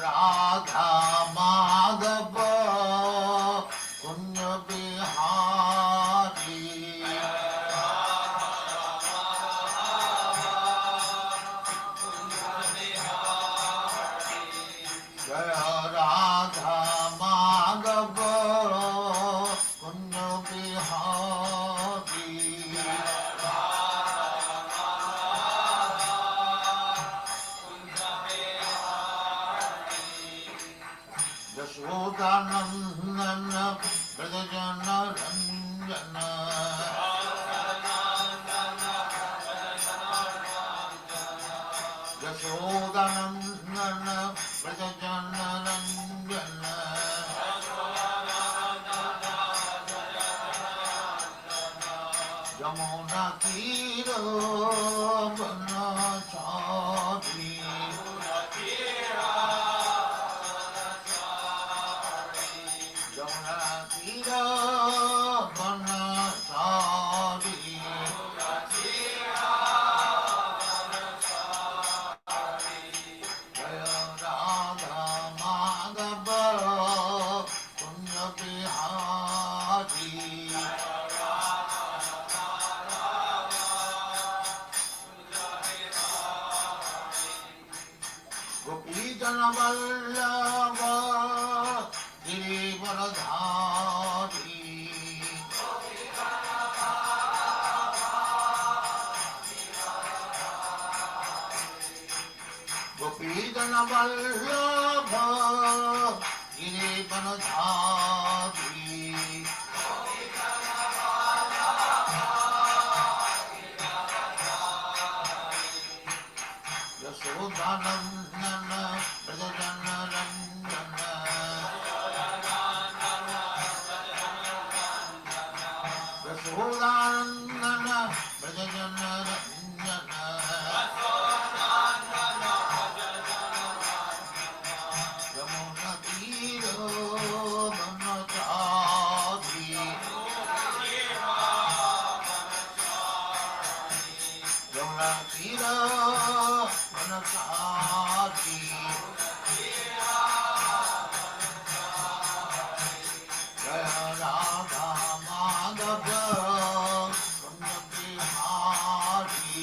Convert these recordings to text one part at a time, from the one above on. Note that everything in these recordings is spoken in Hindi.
राधा माधव कुंज बिहारी जय राधा माधव कुंज बिहारी यशोदानंदन ब्रजजन रंजन यशोदानंदन ब्रजजन रंजन यमुना तीर बनचारी यमुना तीर बनचारी जय राधा माधव कुंज बिहारी गोपीजन वल्लभ गिरिवरधारी गोपीजन वल्लभ गिरिवरधारी यशोदानंदन ब्रजजन रंजन यशोदानंदन ब्रजजन रंजन यमुना तीर बनचारी यमुना तीर बनचारी जय राधा माधव कुंज बिहारी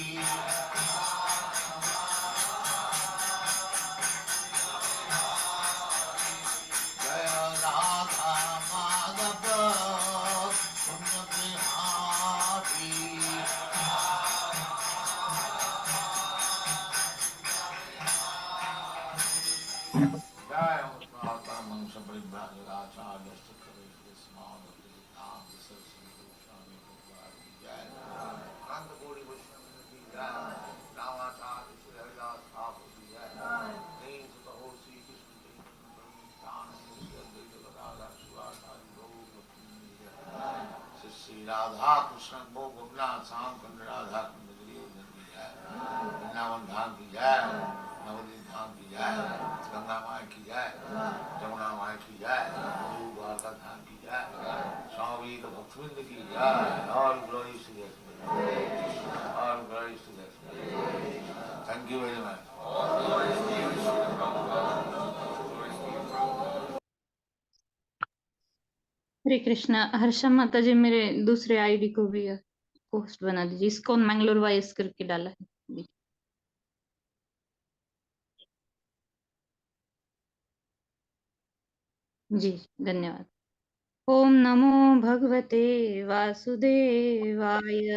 जय राधा माधव कुंज बिहारी जय मंश परिभ्राजकाचार्य जय अनंत कोटि वैष्णव की जय रामाचार्य श्री हरिदास ठाकुर की जय प्रेम से कहो श्री कृष्ण चैतन्य श्री राधा कृष्ण को गोपनाथ श्याम कुंड राधा कुंड गिरिवर्धन की जय वृंदावन धाम की जय नवदीप धाम की जय गंगा माई की जय जमुना माई की जय द्वारका धाम की जय स्वामी भक्तवृंद की जय all glories to the all glories to the thank you very much Hare Krishna. Harsha माता जी मेरे दूसरे आईडी को भी पोस्ट बना दीजिए, इसको मैंगलोर वाइज करके डाला है। जी धन्यवाद। ओम नमो भगवते वासुदेवाय।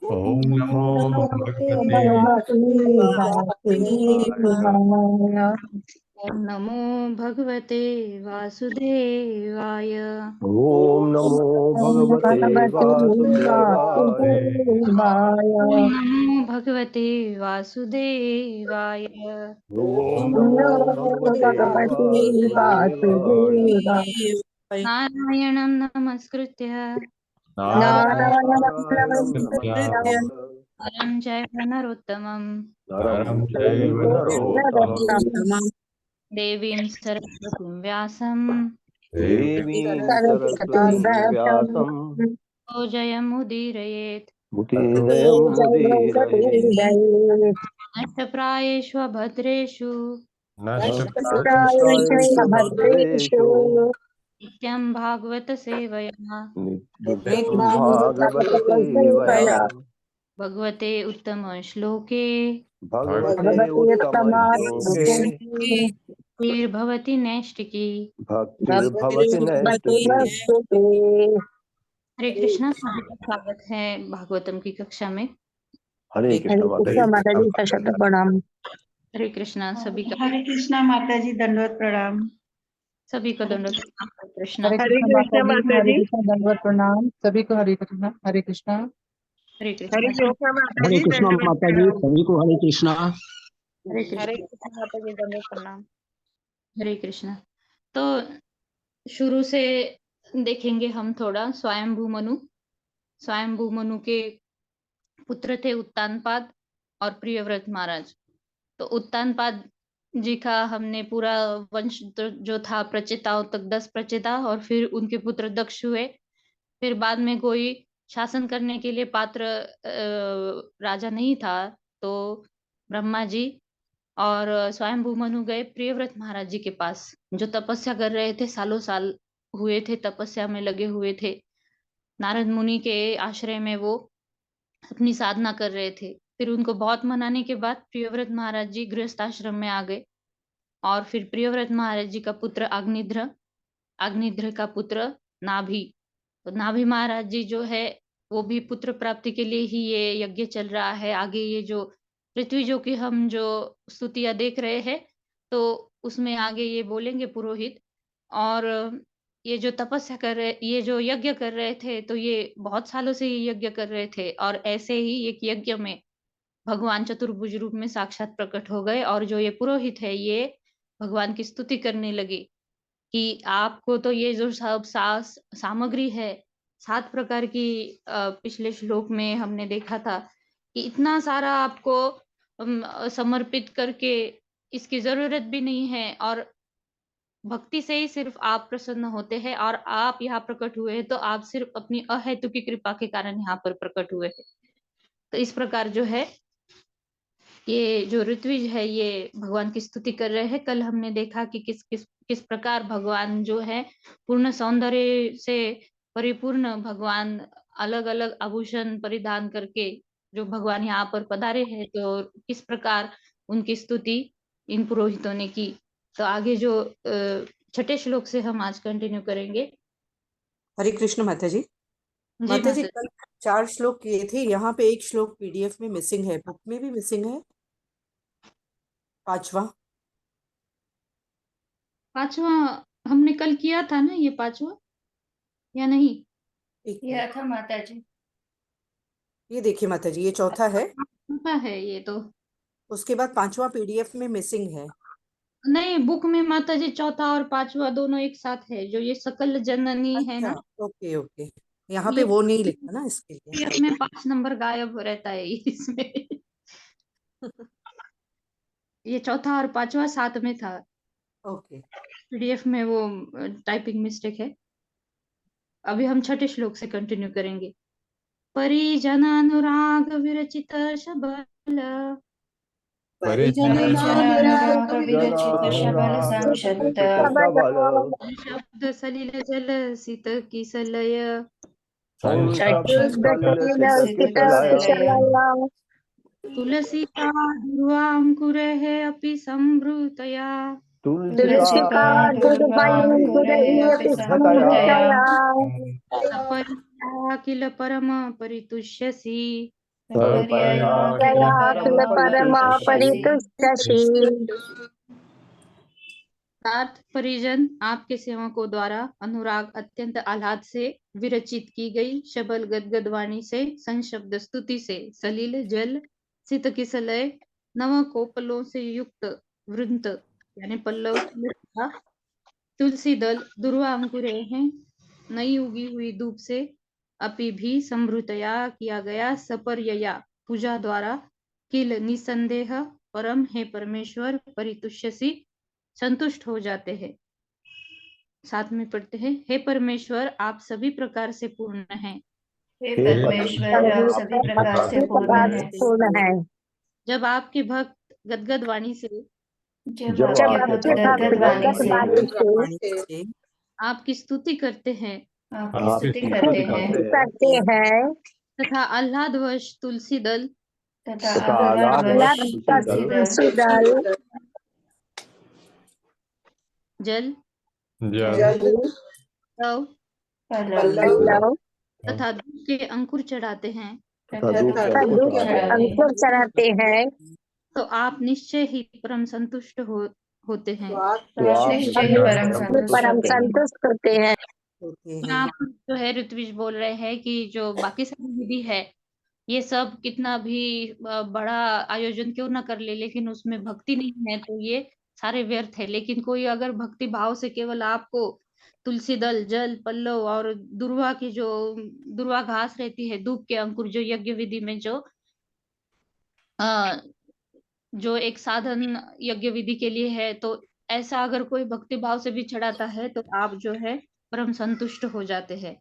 ओम नमो भगवते ओम नमो भगवते वासुदेवाय। ओम नमो भगवते वासुदेवाय। ओम नमो भगवते वासुदेवाय। ओम नमो भगवते वासुदेवाय। नारायणं नमस्कृत्य नारायणं नरं चैव नरोत्तमं नरं चैव नरोत्तमं देवीं सरस्वतीं व्यासं देवीं सरस्वतीं व्यासं जयमुदीरयेत्। मुदीरयेत्। नष्टप्रायेषु भद्रेषु नष्टाय च भद्रेषु नित्यं भागवत सेवया नित्यं भागवत सेवया भगवते उत्तम श्लोके भगवते उत्तम श्लोके भक्तिर्भवति नैष्टिकी। भक्तिर्भवति नैष्टिकी। हरे कृष्णा, सभी का स्वागत है भागवतम की कक्षा में। हरे कृष्ण माता जी। प्रणाम। हरे कृष्णा सभी का। हरे कृष्णा माता जी, दंडवत प्रणाम। सभी को दंडवत कृष्णा। हरे कृष्णा माता जी, हरे कृष्णा दंडवत प्रणाम सभी को। हरे कृष्णा। हरे कृष्णा। हरे कृष्णा। हरे कृष्णा माता जी, सभी को हरे कृष्णा। हरे कृष्णा माता जी, दंडवत प्रणाम। हरे कृष्णा। तो शुरू से देखेंगे हम थोड़ा। स्वयंभू मनु के पुत्र थे उत्तानपाद और प्रियव्रत महाराज। तो उत्तानपाद जी का हमने पूरा वंश जो था प्रचेताओं तक 10 प्रचेता, और फिर उनके पुत्र दक्ष हुए। फिर बाद में कोई शासन करने के लिए पात्र राजा नहीं था, तो ब्रह्मा जी और स्वयंभू मनु गए प्रियव्रत महाराज जी के पास, जो तपस्या कर रहे थे, सालों साल हुए थे तपस्या में लगे हुए थे। नारद मुनि के आश्रय में वो अपनी साधना कर रहे थे। फिर उनको बहुत मनाने के बाद प्रियव्रत महाराज जी गृहस्थ आश्रम में आ गए। और फिर प्रियव्रत महाराज जी का पुत्र अग्निध्र का पुत्र नाभि। तो नाभि महाराज जी जो है वो भी पुत्र प्राप्ति के लिए ही ये यज्ञ चल रहा है। आगे ये जो पृथ्वी जो कि हम जो स्तुतियां देख रहे हैं, तो उसमें आगे ये बोलेंगे पुरोहित। और ये जो तपस्या कर रहे, ये जो यज्ञ कर रहे थे, तो ये बहुत सालों से ये यज्ञ कर रहे थे। और ऐसे ही एक यज्ञ में भगवान चतुर्भुज रूप में साक्षात प्रकट हो गए। और जो ये पुरोहित है, ये भगवान की स्तुति करने लगे कि आपको तो ये जो सब सामग्री है 7 प्रकार की, पिछले श्लोक में हमने देखा था कि इतना सारा आपको समर्पित करके इसकी जरूरत भी नहीं है, और भक्ति से ही सिर्फ आप प्रसन्न होते हैं। और आप यहाँ प्रकट हुए हैं तो आप सिर्फ अपनी अहेतु की कृपा के कारण यहाँ पर प्रकट हुए हैं। तो इस प्रकार जो है ये जो ऋत्विज है ये भगवान की स्तुति कर रहे हैं। कल हमने देखा कि किस प्रकार भगवान जो है पूर्ण सौंदर्य से परिपूर्ण भगवान अलग अलग आभूषण परिधान करके जो भगवान यहाँ पर पधारे हैं, तो किस प्रकार उनकी स्तुति इन पुरोहितों ने की। तो आगे जो 6ठे श्लोक से हम आज कंटिन्यू करेंगे। हरे कृष्ण माता जी। माता जी, कल 4 श्लोक किए थे, यहाँ पे एक श्लोक पीडीएफ में मिसिंग है, बुक में भी मिसिंग है। 5वां हमने कल किया था ना, ये 5वां या नहीं? किया था माता जी। ये देखिए माता जी, ये चौथा है। चौथा है ये तो। उसके बाद 5वां पीडीएफ में मिसिंग है। नहीं, बुक में माता जी चौथा और 5वां दोनों एक साथ है। जो ये सकल जननी है ना, ओके ओके, यहाँ पे वो नहीं लिखा ना, इसके लिए इसमें 5 नंबर गायब रहता है इसमें। ये चौथा और 5वां साथ में था। ओके, पीडीएफ में वो टाइपिंग मिस्टेक है। अभी हम 6ठे श्लोक से कंटिन्यू करेंगे। परिजनानुराग विरचित शबल परिजनानुराग विरचित शबल संशत शब्द सलिल जल सित किसलय तुलसी का दुर्वांकुरः अपि संभृतया सपर्या किल परम परितुष्यसि। अर्थात परिजन आपके सेवकों द्वारा अनुराग अत्यंत आह्लाद से विरचित की गई शबल गदगद वाणी से संशब्द स्तुति से सलील जल सित किसलय नव कोपलों से युक्त वृंत यानी पल्लव तुलसी दल दुर्वा अंकुरे हैं नई उगी हुई धूप से अपि भी समृतया किया गया सपर्यया पूजा द्वारा किल निसंदेह परम है परमेश्वर परितुष्यसि संतुष्ट हो जाते हैं। साथ में पढ़ते हैं, हे परमेश्वर आप सभी प्रकार से पूर्ण हैं। हे परमेश्वर आप सभी प्रकार से पूर्ण हैं। जब आपके भक्त गदगद वाणी से जब जब आपके आपके भक्त भक्त गदगद वाणी से आपकी स्तुति करते हैं आपकी आप स्तुति स्तुति करते हैं करते हैं तथा आह्लादवश तुलसी दल तथा तथा आह्लादवश तुलसी तुलसी दल दल जल जल लव पल्लव तथा दूध के अंकुर चढ़ाते हैं तथा तथा दूध के दूध अंकुर के चढ़ाते हैं। अंकुर चढ़ाते हैं तो आप निश्चय ही परम संतुष्ट होते हैं। तो आप निश्चय ही परम संतुष्ट परम होते हैं। संतुष्ट होते हैं यहाँ पर जो है ऋत्विज बोल रहे हैं कि जो बाकी सारी विधि है ये सब कितना भी बड़ा आयोजन क्यों ना कर ले, लेकिन उसमें भक्ति नहीं है तो ये सारे व्यर्थ है। लेकिन कोई अगर भक्ति भाव से केवल आपको तुलसी दल, जल, पल्लव और दुर्वा घास रहती है, धूप के अंकुर जो यज्ञ विधि में जो एक साधन यज्ञ विधि के लिए है, तो ऐसा अगर कोई भक्ति भाव से भी चढ़ाता है तो आप जो है परम संतुष्ट हो जाते हैं।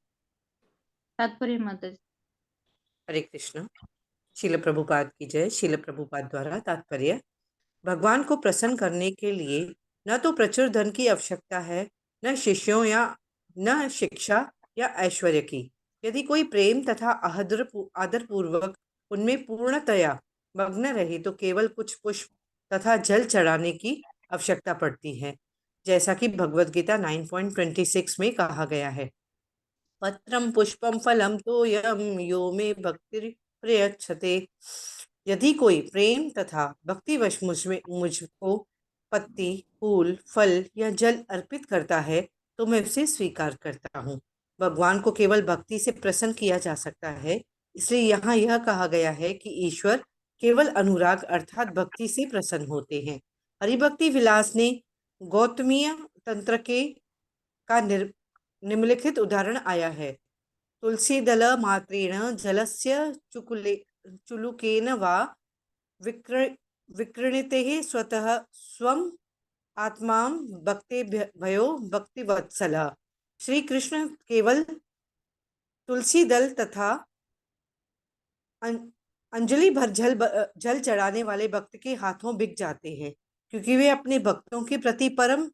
तात्पर्य माता जी। हरे कृष्ण। शील प्रभुपाद की जय। शील प्रभुपाद द्वारा तात्पर्य: भगवान को प्रसन्न करने के लिए न तो प्रचुर धन की आवश्यकता है, न शिष्यों या न शिक्षा या ऐश्वर्य की। यदि कोई प्रेम तथा आदर पूर्वक उनमें पूर्णतया मग्न रहे तो केवल कुछ पुष्प तथा जल चढ़ाने की आवश्यकता पड़ती है, जैसा कि भगवद गीता 9.26 में कहा गया है। पत्रम पुष्पम फलम तोयम यो मे भक्ति प्रयच्छते। यदि कोई प्रेम तथा भक्तिवश मुझको पत्ती, फूल, फल या जल अर्पित करता है तो मैं उसे स्वीकार करता हूँ। भगवान को केवल भक्ति से प्रसन्न किया जा सकता है, इसलिए यहाँ यह कहा गया है कि ईश्वर केवल अनुराग अर्थात भक्ति से प्रसन्न होते हैं। हरिभक्ति विलास ने गौतमीय तंत्र के का निम्नलिखित उदाहरण आया है। तुलसी दल मात्रेण जलस्य चुलुकेन वा विक्रणितेः स्वतः स्वम आत्मा भक्तेभ्यो भक्तिवत्सलः। श्री कृष्ण केवल तुलसी दल तथा अंजलि भर जल चढ़ाने वाले भक्त के हाथों बिक जाते हैं, क्योंकि वे अपने भक्तों के प्रति परम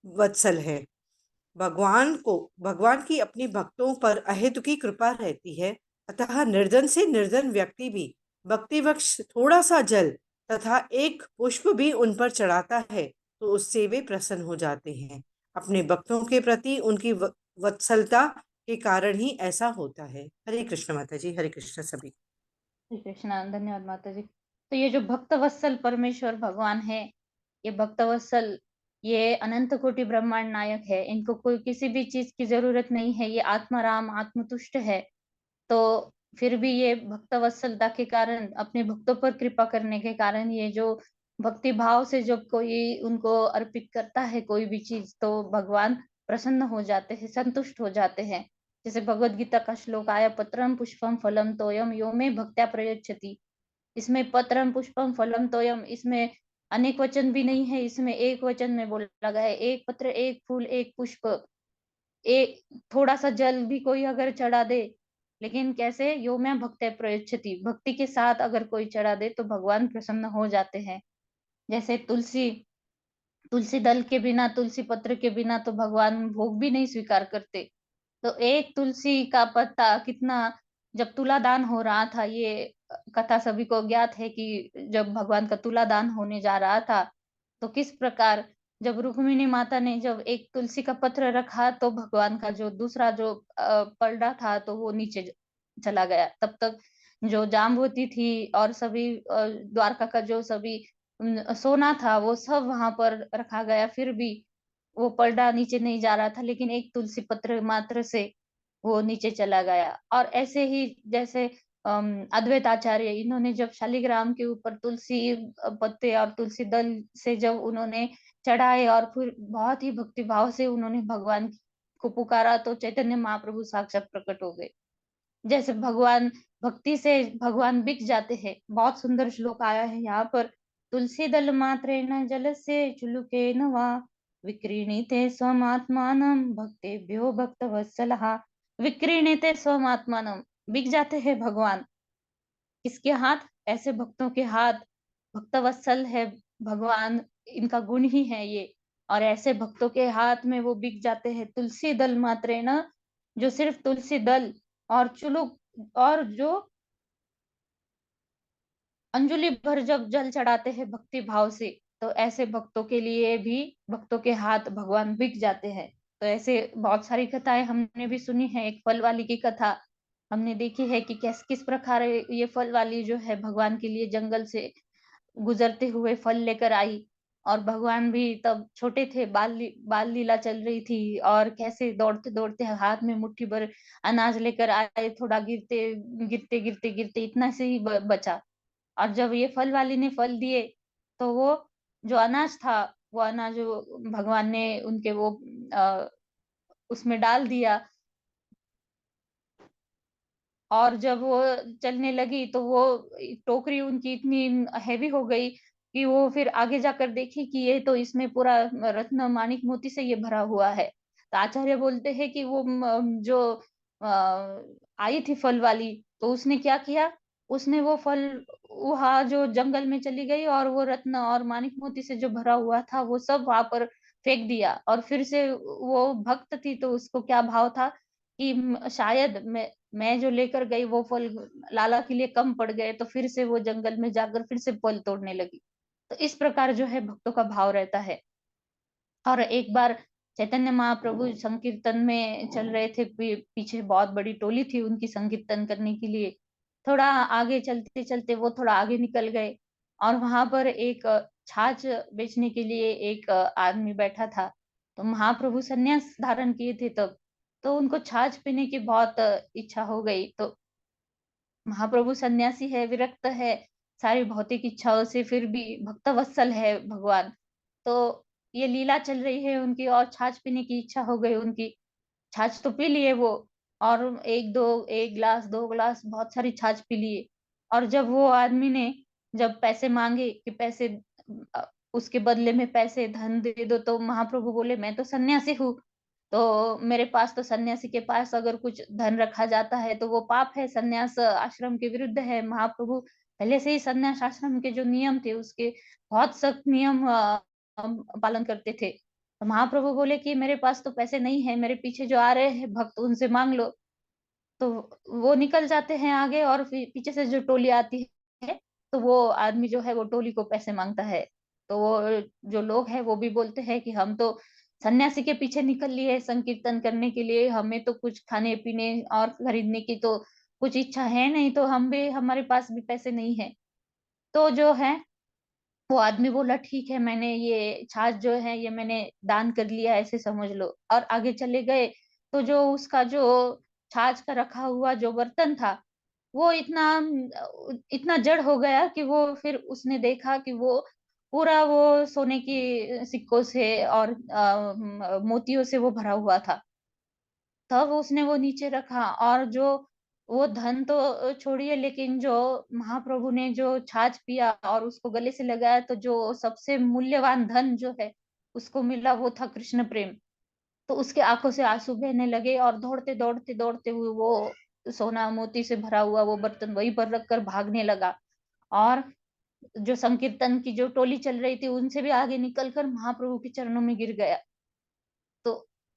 वत्सल है। भगवान की अपने भक्तों पर अहेतुकी कृपा रहती है, अतः निर्धन से निर्धन व्यक्ति भी भक्तिवश थोड़ा सा जल तथा एक पुष्प भी उन पर चढ़ाता है तो उससे वे प्रसन्न हो जाते हैं। अपने भक्तों के प्रति उनकी वत्सलता के कारण ही ऐसा होता है। हरे कृष्ण माता जी। हरे कृष्ण सभी। श्री कृष्ण। धन्यवाद माता जी। तो ये जो भक्त वत्सल परमेश्वर भगवान है, ये भक्त वत्सल, ये अनंत कोटि ब्रह्मांड नायक है। इनको कोई किसी भी चीज की जरूरत नहीं है। ये आत्माराम आत्मतुष्ट है। तो फिर भी ये भक्त वत्सलता के कारण, अपने भक्तों पर कृपा करने के कारण, ये जो भक्ति भाव से जब कोई उनको अर्पित करता है कोई भी चीज, तो भगवान प्रसन्न हो जाते हैं, संतुष्ट हो जाते हैं। जैसे भगवत गीता का श्लोक आया, पत्रम पुष्पम फलम तोयम यो मे भक्त्या प्रयच्छति। इसमें पत्रम पुष्पम फलम तोयम, इसमें अनेक वचन भी नहीं है, इसमें एक वचन में बोला गया है। एक पत्र, एक फूल, एक पुष्प, एक थोड़ा सा जल भी कोई अगर चढ़ा दे, लेकिन कैसे, यो मैं भक्त्या प्रयच्छति, भक्ति के साथ अगर कोई चढ़ा दे तो भगवान प्रसन्न हो जाते हैं। जैसे तुलसी दल के बिना, तुलसी पत्र के बिना तो भगवान भोग भी नहीं स्वीकार करते। तो एक तुलसी का पत्ता कितना, जब तुलादान हो रहा था, ये कथा सभी को ज्ञात है कि जब भगवान का तुलादान होने जा रहा था तो किस प्रकार जब रुक्मिणी माता ने जब एक तुलसी का पत्र रखा तो भगवान का जो दूसरा जो पलड़ा था तो वो नीचे चला गया। तब तक जो जाम्बवती थी और सभी द्वारका का जो सभी सोना था वो सब वहां पर रखा गया, फिर भी वो पलड़ा नीचे नहीं जा रहा था, लेकिन एक तुलसी पत्र मात्र से वो नीचे चला गया। और ऐसे ही जैसे अद्वैत आचार्य, इन्होंने जब शालिग्राम के ऊपर तुलसी पत्ते और तुलसी दल से जब उन्होंने चढ़ाए और फिर बहुत ही भक्ति भाव से उन्होंने भगवान को पुकारा तो चैतन्य महाप्रभु साक्षात प्रकट हो गए। जैसे भगवान, भक्ति से भगवान बिक जाते हैं। बहुत सुंदर श्लोक आया है यहाँ पर, तुलसी दल मात्रेण जलस्य चुलुकेन वा विक्रीणीते स्वमात्मानं भक्तेभ्यो भक्तवत्सलः। विक्रीणीते स्वमात्मानं, बिक जाते हैं भगवान किसके हाथ? ऐसे भक्तों के हाथ। भक्तवत्सल है भगवान, इनका गुण ही है ये। और ऐसे भक्तों के हाथ में वो बिक जाते हैं तुलसी दल मात्रे न, जो सिर्फ तुलसी दल और चुलुक और जो अंजुलि भर जब जल चढ़ाते हैं भक्ति भाव से, तो ऐसे भक्तों के लिए भी भक्तों के हाथ भगवान बिक जाते हैं। तो ऐसे बहुत सारी कथाएं हमने भी सुनी है। एक फल वाली की कथा हमने देखी है कि किस प्रकार ये फल वाली जो है भगवान के लिए जंगल से गुजरते हुए फल लेकर आई। और भगवान भी तब छोटे थे, बाल लीला चल रही थी, और कैसे दौड़ते दौड़ते हाथ में मुट्ठी भर अनाज लेकर आए, थोड़ा गिरते गिरते गिरते गिरते इतना से ही बचा। और जब ये फल वाली ने फल दिए, तो वो जो अनाज था, वो अनाज भगवान ने उनके वो अ, उसमें डाल दिया। और जब वो चलने लगी तो वो टोकरी उनकी इतनी हैवी हो गई कि वो फिर आगे जाकर देखी कि ये तो इसमें पूरा रत्न माणिक मोती से ये भरा हुआ है। तो आचार्य बोलते हैं कि वो जो आई थी फल वाली, तो उसने क्या किया, उसने वो फल वहां जो जंगल में चली गई, और वो रत्न और माणिक मोती से जो भरा हुआ था वो सब वहां पर फेंक दिया। और फिर से वो भक्त थी तो उसको क्या भाव था कि शायद मैं जो लेकर गई वो फल लाला के लिए कम पड़ गए, तो फिर से वो जंगल में जाकर फिर से फल तोड़ने लगी। तो इस प्रकार जो है भक्तों का भाव रहता है। और एक बार चैतन्य महाप्रभु संकीर्तन में चल रहे थे, पीछे बहुत बड़ी टोली थी उनकी संकीर्तन करने के लिए। थोड़ा आगे चलते चलते वो थोड़ा आगे निकल गए, और वहां पर एक छाछ बेचने के लिए एक आदमी बैठा था। तो महाप्रभु संन्यास धारण किए थे तब, तो उनको छाछ पीने की बहुत इच्छा हो गई। तो महाप्रभु सन्यासी है, विरक्त है सारी भौतिक इच्छाओं से, फिर भी भक्त वत्सल है भगवान। तो ये लीला चल रही है उनकी, और छाछ पीने की इच्छा हो गई उनकी। छाछ तो पी लिए वो, और एक गिलास, दो गिलास, बहुत सारी छाछ पी लिए। और जब वो आदमी ने जब पैसे मांगे कि पैसे उसके बदले में पैसे धन दे दो, तो महाप्रभु बोले मैं तो सन्यासी हूँ, तो मेरे पास तो सन्यासी के पास अगर कुछ धन रखा जाता है तो वो पाप है, सन्यास आश्रम के विरुद्ध है। महाप्रभु पहले से ही सन्यास आश्रम के जो नियम थे उसके बहुत सख्त नियम पालन करते थे। तो महाप्रभु बोले कि मेरे पास तो पैसे नहीं है, मेरे पीछे जो आ रहे हैं भक्त उनसे मांग लो। तो वो निकल जाते हैं आगे, और फिर पीछे से जो टोली आती है, तो वो आदमी जो है वो टोली को पैसे मांगता है। तो वो जो लोग हैं वो भी बोलते हैं कि हम तो सन्यासी के पीछे निकल लिए संकीर्तन करने के लिए, हमें तो कुछ खाने पीने और खरीदने की तो कुछ इच्छा है नहीं, तो हम भी, हमारे पास भी पैसे नहीं है। तो जो है वो आदमी बोला ठीक है, मैंने ये छाछ जो है ये मैंने दान कर लिया ऐसे समझ लो, और आगे चले गए। तो जो उसका जो छाछ का रखा हुआ जो बर्तन था, वो इतना इतना जड़ हो गया कि वो फिर उसने देखा कि वो पूरा वो सोने की सिक्कों से और मोतियों से वो भरा हुआ था। तब उसने वो नीचे रखा, और जो वो धन तो छोड़िए, लेकिन जो महाप्रभु ने जो छाछ पिया और उसको गले से लगाया, तो जो सबसे मूल्यवान धन जो है उसको मिला वो था कृष्ण प्रेम। तो उसके आंखों से आंसू बहने लगे, और दौड़ते दौड़ते दौड़ते हुए वो सोना मोती से भरा हुआ वो बर्तन वहीं पर रखकर भागने लगा। और जो संकीर्तन की जो टोली चल रही थी उनसे भी आगे निकलकर महाप्रभु के चरणों में गिर गया। तो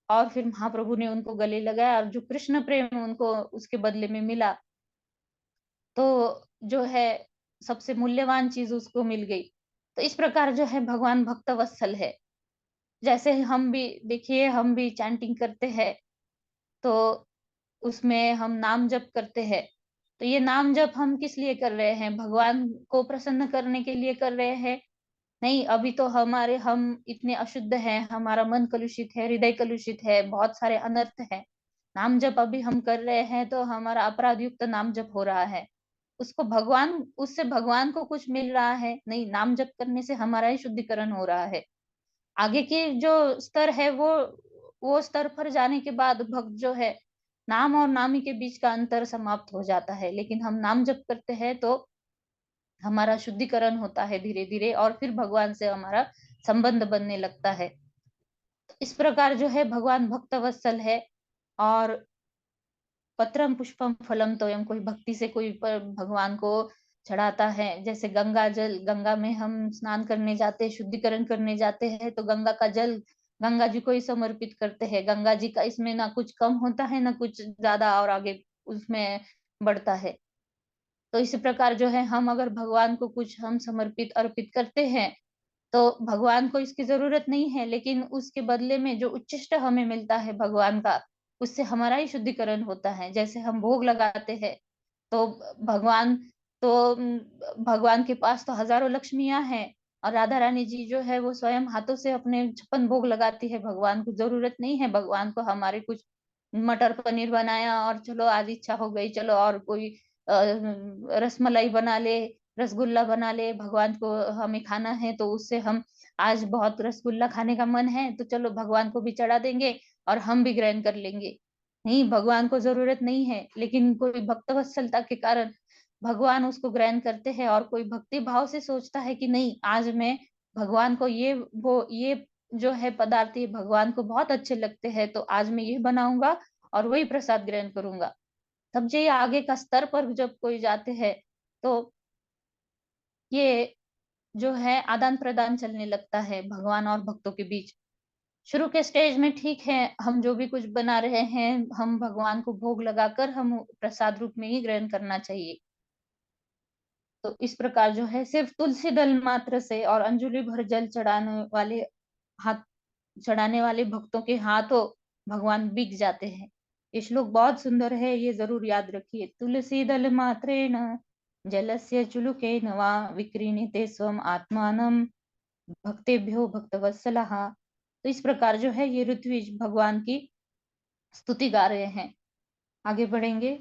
और फिर महाप्रभु ने उनको गले लगाया, और जो कृष्ण प्रेम उनको उसके बदले में मिला, तो जो है सबसे मूल्यवान चीज उसको मिल गई। तो इस प्रकार जो है भगवान भक्त वत्सल है। जैसे हम भी देखिए, हम भी चैंटिंग करते हैं, तो उसमें हम नाम जप करते हैं। तो ये नाम जप हम किस लिए कर रहे हैं, भगवान को प्रसन्न करने के लिए कर रहे हैं? नहीं, अभी तो हम इतने अशुद्ध हैं, हमारा मन कलुषित है, हृदय कलुषित है, बहुत सारे अनर्थ है। नाम जप अभी हम कर रहे हैं तो हमारा अपराध युक्त नाम जप हो रहा है। उसको भगवान उससे भगवान को कुछ मिल रहा है? नहीं, नाम जप करने से हमारा ही शुद्धिकरण हो रहा है। आगे की जो स्तर है वो स्तर पर जाने के बाद भक्त जो है, नाम और नामी के बीच का अंतर समाप्त हो जाता है। लेकिन हम नाम जप करते हैं तो हमारा शुद्धिकरण होता है धीरे धीरे, और फिर भगवान से हमारा संबंध बनने लगता है। इस प्रकार जो है भगवान भक्त वत्सल है। और पत्रम पुष्पम फलम तोयम, कोई भक्ति से कोई भगवान को चढ़ाता है। जैसे गंगा जल, गंगा में हम स्नान करने जाते हैं, शुद्धिकरण करने जाते हैं, तो गंगा का जल गंगा जी को ही समर्पित करते हैं। गंगा जी का इसमें ना कुछ कम होता है ना कुछ ज्यादा और आगे उसमें बढ़ता है। तो इसी प्रकार जो है हम अगर भगवान को कुछ हम समर्पित अर्पित करते हैं तो भगवान को इसकी जरूरत नहीं है, लेकिन उसके बदले में जो उच्चिष्ट हमें मिलता है भगवान का, उससे हमारा ही शुद्धिकरण होता है। जैसे हम भोग लगाते हैं तो भगवान तो भगवान के पास तो हजारों लक्ष्मियां हैं, और राधा रानी जी जो है वो स्वयं हाथों से अपने 56 भोग लगाती है। भगवान को जरूरत नहीं है भगवान को हमारे कुछ मटर पनीर बनाया और चलो आज इच्छा हो गई, चलो और कोई रसमलाई बना ले, रसगुल्ला बना ले, भगवान को हमें खाना है तो उससे हम आज बहुत रसगुल्ला खाने का मन है तो चलो भगवान को भी चढ़ा देंगे और हम भी ग्रहण कर लेंगे। नहीं, भगवान को जरूरत नहीं है, लेकिन कोई भक्त वत्सलता के कारण भगवान उसको ग्रहण करते हैं। और कोई भक्ति भाव से सोचता है कि नहीं, आज मैं भगवान को ये जो है पदार्थ ये भगवान को बहुत अच्छे लगते हैं, तो आज मैं ये बनाऊंगा और वही प्रसाद ग्रहण करूंगा। तब ये आगे का स्तर पर जब कोई जाते हैं तो ये जो है आदान प्रदान चलने लगता है भगवान और भक्तों के बीच। शुरू के स्टेज में ठीक है, हम जो भी कुछ बना रहे हैं हम भगवान को भोग लगाकर हम प्रसाद रूप में ही ग्रहण करना चाहिए। तो इस प्रकार जो है सिर्फ तुलसी दल मात्र से और अंजलि भर जल चढ़ाने वाले भक्तों के हाथों भगवान बिक जाते हैं। ये श्लोक बहुत सुंदर है, ये जरूर याद रखिए। तुलसी दल मात्रेण जलस्य चुलुकेन वा विक्रीणिते स्वम आत्मानं भक्तेभ्यो भक्तवत्सलः। तो इस प्रकार जो है ये ऋत्विज भगवान की स्तुति गा रहे हैं। आगे बढ़ेंगे।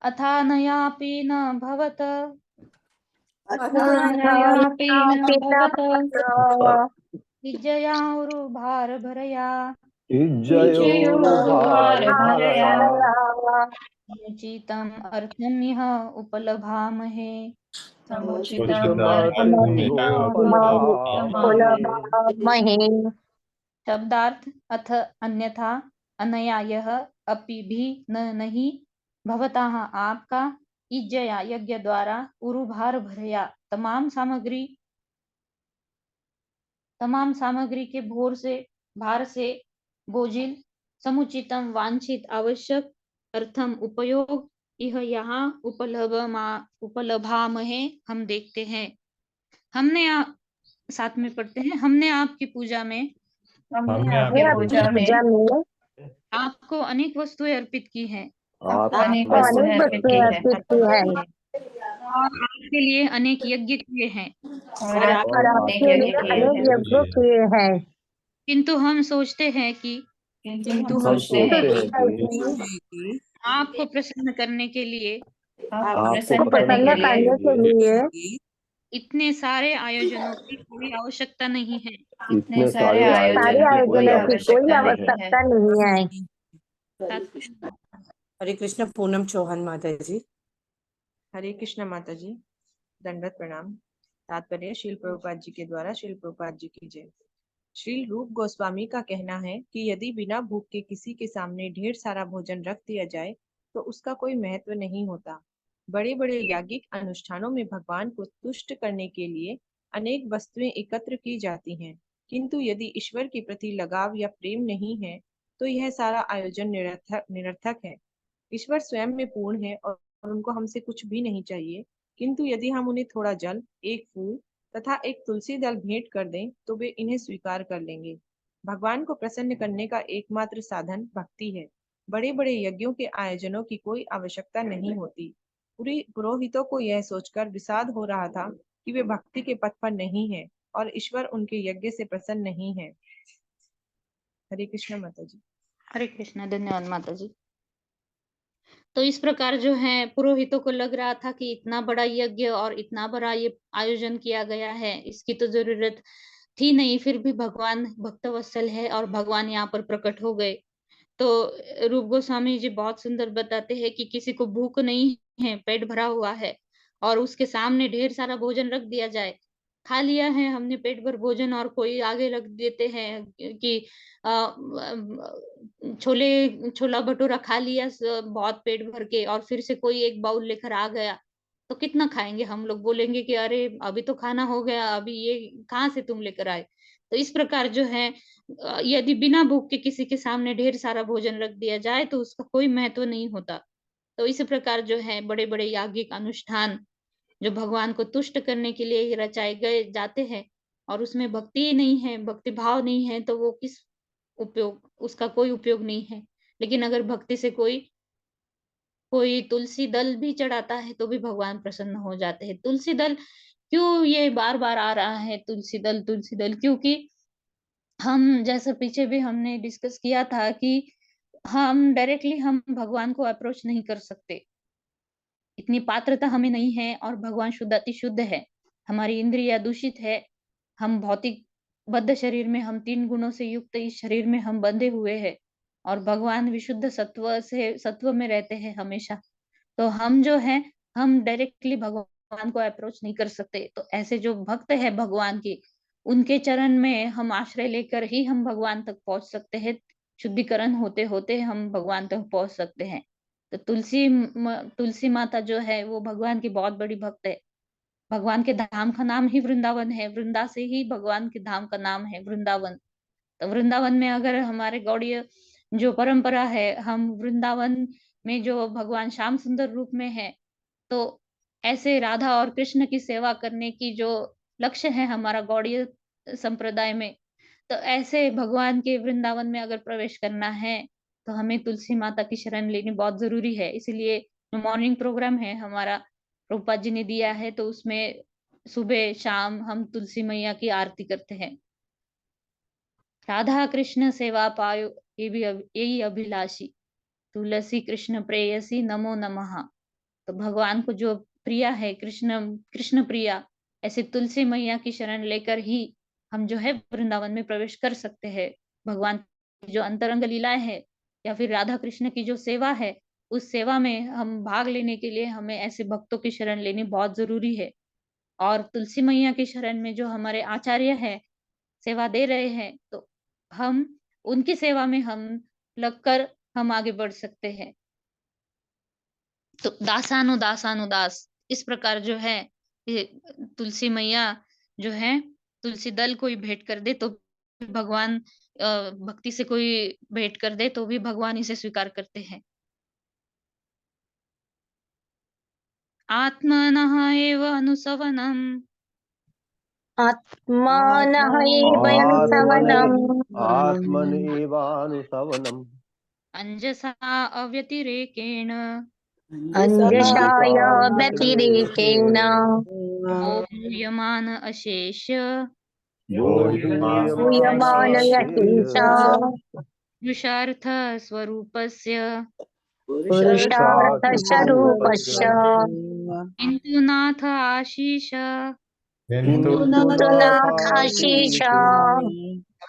अथानयापि न भवत अथानयापि न भवत विजयारुभार भरया विजयोरुभार भरया अनुचितम् अर्थम यह उपलभामहे। समुचितम् अर्थमिह महे शब्दार्थ अथ अन्यथा, अनया यह, अपि भी न नहीं, भवतः आपका, इज्जया यज्ञ द्वारा, उरुभार भरया तमाम सामग्री के भार से बोझिल, समुचितम वांछित आवश्यक, अर्थम उपयोग, यह यहाँ उपलभामहे हम देखते हैं। साथ में पढ़ते हैं। हमने आपकी पूजा में हमने आपकी पूजा में आपको अनेक वस्तुएं अर्पित की हैं अनेक को वस्तुएं अनेक अर्पित वस्तुएं की अर्पित की है और आपके लिए अनेक यज्ञ किए हैं, और और अनेक आपके यज्ञ लिए किए अनेक हैं। यज्ञ किए हैं किंतु हम सोचते हैं कि किंतु हम सोचते हैं कि आपको प्रसन्न करने के लिए आप प्रसन्न प्रसन्न करने के लिए करने के लिए इतने सारे आयोजनों की कोई आवश्यकता नहीं है। इतने सारे सारे आयोजनों की कोई आयोजनों की कोई आवश्यकता नहीं है। आवश्यकता नहीं है। हरे कृष्ण। पूनम चौहान माता जी। हरे कृष्ण माता जी, दंडवत प्रणाम। तात्पर्य श्रील प्रभुपाद जी के द्वारा श्रील प्रभुपाद जी की जय। श्रील रूप गोस्वामी का कहना है कि यदि बिना भूख के किसी के सामने ढेर सारा भोजन रख दिया जाए तो उसका कोई महत्व नहीं होता। बड़े बड़े याज्ञिक अनुष्ठानों में भगवान को तुष्ट करने के लिए अनेक वस्तुएं एकत्र की जाती हैं, किंतु यदि ईश्वर के प्रति लगाव या प्रेम नहीं है तो यह सारा आयोजन निरर्थक है। ईश्वर स्वयं में पूर्ण है और उनको हमसे कुछ भी नहीं चाहिए, किंतु यदि हम उन्हें थोड़ा जल, एक फूल तथा एक तुलसी दल भेंट कर दें तो वे इन्हें स्वीकार कर लेंगे। भगवान को प्रसन्न करने का एकमात्र साधन भक्ति है। बड़े बड़े यज्ञों के आयोजनों की कोई आवश्यकता नहीं होती। पुरोहितों को यह सोचकर विषाद हो रहा था कि वे भक्ति के पथ पर नहीं है और ईश्वर उनके यज्ञ से प्रसन्न नहीं है। हरे कृष्ण माता जी। हरे कृष्ण। धन्यवाद माता जी। तो इस प्रकार जो है पुरोहितों को लग रहा था कि इतना बड़ा यज्ञ और इतना बड़ा ये आयोजन किया गया है, इसकी तो जरूरत थी नहीं, फिर भी भगवान भक्तवत्सल है और भगवान यहाँ पर प्रकट हो गए। तो रूप गोस्वामी जी बहुत सुंदर बताते हैं कि किसी को भूख नहीं है, पेट भरा हुआ है और उसके सामने ढेर सारा भोजन रख दिया जाए, खा लिया है हमने पेट भर भोजन और कोई आगे रख देते हैं कि छोला भटूरा खा लिया बहुत पेट भर के और फिर से कोई एक बाउल लेकर आ गया तो कितना खाएंगे? हम लोग बोलेंगे कि अरे अभी तो खाना हो गया, अभी ये कहाँ से तुम लेकर आए? तो इस प्रकार जो है यदि बिना भूख के किसी के सामने ढेर सारा भोजन रख दिया जाए तो उसका कोई महत्व नहीं होता। तो इस प्रकार जो है बड़े बड़े याज्ञिक अनुष्ठान जो भगवान को तुष्ट करने के लिए रचाए गए जाते हैं और उसमें भक्ति ही नहीं है, भक्ति भाव नहीं है, तो वो किस उपयोग, उसका कोई उपयोग नहीं है। लेकिन अगर भक्ति से कोई कोई तुलसी दल भी चढ़ाता है तो भी भगवान प्रसन्न हो जाते हैं। तुलसी दल क्यों ये बार बार आ रहा है, तुलसी दल? क्योंकि हम जैसे पीछे भी हमने डिस्कस किया था कि हम डायरेक्टली हम भगवान को अप्रोच नहीं कर सकते, इतनी पात्रता हमें नहीं है, और भगवान शुद्ध अति शुद्ध है, हमारी इंद्रिया दूषित है, हम भौतिक बद्ध शरीर में, हम 3 गुणों से युक्त इस शरीर में हम बंधे हुए हैं, और भगवान विशुद्ध सत्व में रहते हैं हमेशा। तो हम जो है हम डायरेक्टली भगवान को अप्रोच नहीं कर सकते। तो ऐसे जो भक्त है भगवान के, उनके चरण में हम आश्रय लेकर ही हम भगवान तक पहुंच सकते हैं। शुद्धिकरण होते होते हम भगवान तक पहुंच सकते हैं। तो तुलसी माता जो है वो भगवान की बहुत बड़ी भक्त है। भगवान के धाम का नाम ही वृंदावन है, वृंदा से ही भगवान के धाम का नाम है वृंदावन। तो वृंदावन में अगर हमारे गौड़ीय जो परंपरा है, हम वृंदावन में जो भगवान श्याम सुंदर रूप में है, तो ऐसे राधा और कृष्ण की सेवा करने की जो लक्ष्य है हमारा गौड़ीय संप्रदाय में, तो ऐसे भगवान के वृंदावन में अगर प्रवेश करना है तो हमें तुलसी माता की शरण लेनी बहुत जरूरी है। इसीलिए जो मॉर्निंग प्रोग्राम है हमारा, प्रभुपाद जी ने दिया है, तो उसमें सुबह शाम हम तुलसी मैया की आरती करते हैं। राधा कृष्ण सेवा पायो यही अभिलाषी, तुलसी कृष्ण प्रेयसी नमो नमः। तो भगवान को जो प्रिया है, कृष्ण प्रिया, ऐसे तुलसी मैया की शरण लेकर ही हम जो है वृंदावन में प्रवेश कर सकते हैं। भगवान की जो अंतरंग लीलाएं है या फिर राधा कृष्ण की जो सेवा है, उस सेवा में हम भाग लेने के लिए हमें ऐसे भक्तों की शरण लेनी बहुत जरूरी है। और तुलसी मैया की शरण में जो हमारे आचार्य है सेवा दे रहे हैं, तो हम उनकी सेवा में हम लगकर हम आगे बढ़ सकते हैं। तो दासानुदास इस प्रकार जो है ये तुलसी मैया जो है, तुलसी दल कोई भेंट कर दे तो भगवान, भक्ति से कोई भेंट कर दे तो भी भगवान इसे स्वीकार करते हैं। आत्मनः एव अनुसवनम् आत्मानः एवं सवनम् आत्मनेवानुसवनम् अंजसा अव्यतिरेकेण अंजसाय व्यतिरेकेण बोधूयमान अशेष पूयमान यतीशा पुरुषार्थ स्वरूपस्य पुरुषार्थस्वरूपस्य किन्तु नाथ आशीष किन्तु नाथाशीष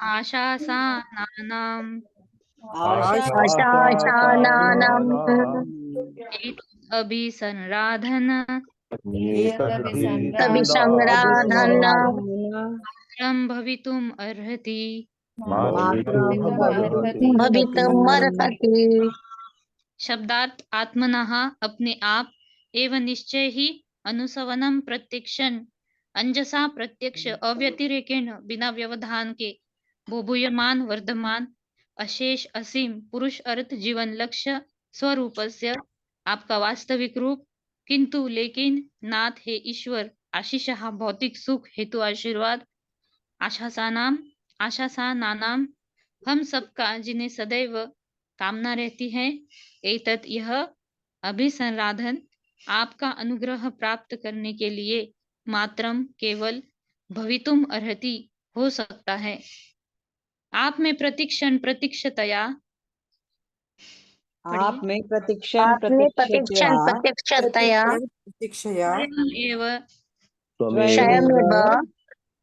आशासानानाम् आशासानाम् अभिसंराधन अभिसंराधन मात्रं भवितुम् अर्हति। भवितुमर्हति। शब्दार्थ आत्मनः अपने आप, एवं निश्चय ही, अनुसवनम प्रत्यक्षण, अंजसा प्रत्यक्ष, अव्यतिरेकेण बिना व्यवधान के, बोभूयमान वर्धमान, अशेष असीम, पुरुष अर्थ जीवन लक्ष्य, स्वरूपस्य आपका वास्तविक रूप, किंतु लेकिन, नाथ हे ईश्वर, आशीष भौतिक सुख हेतु आशीर्वाद, आशासानाम हम सबका जिन्हें सदैव कामना रहती है, एतत् यह अभिसंराधन आपका अनुग्रह प्राप्त करने के लिए मात्रम केवल भवितुम अर्हति हो सकता है। आप में प्रतिक्षण प्रतीक्षतया आप में प्रतिक्षण आपने प्रतीक्षया प्रत्यक्षतया प्रतीक्षया स्वयमेव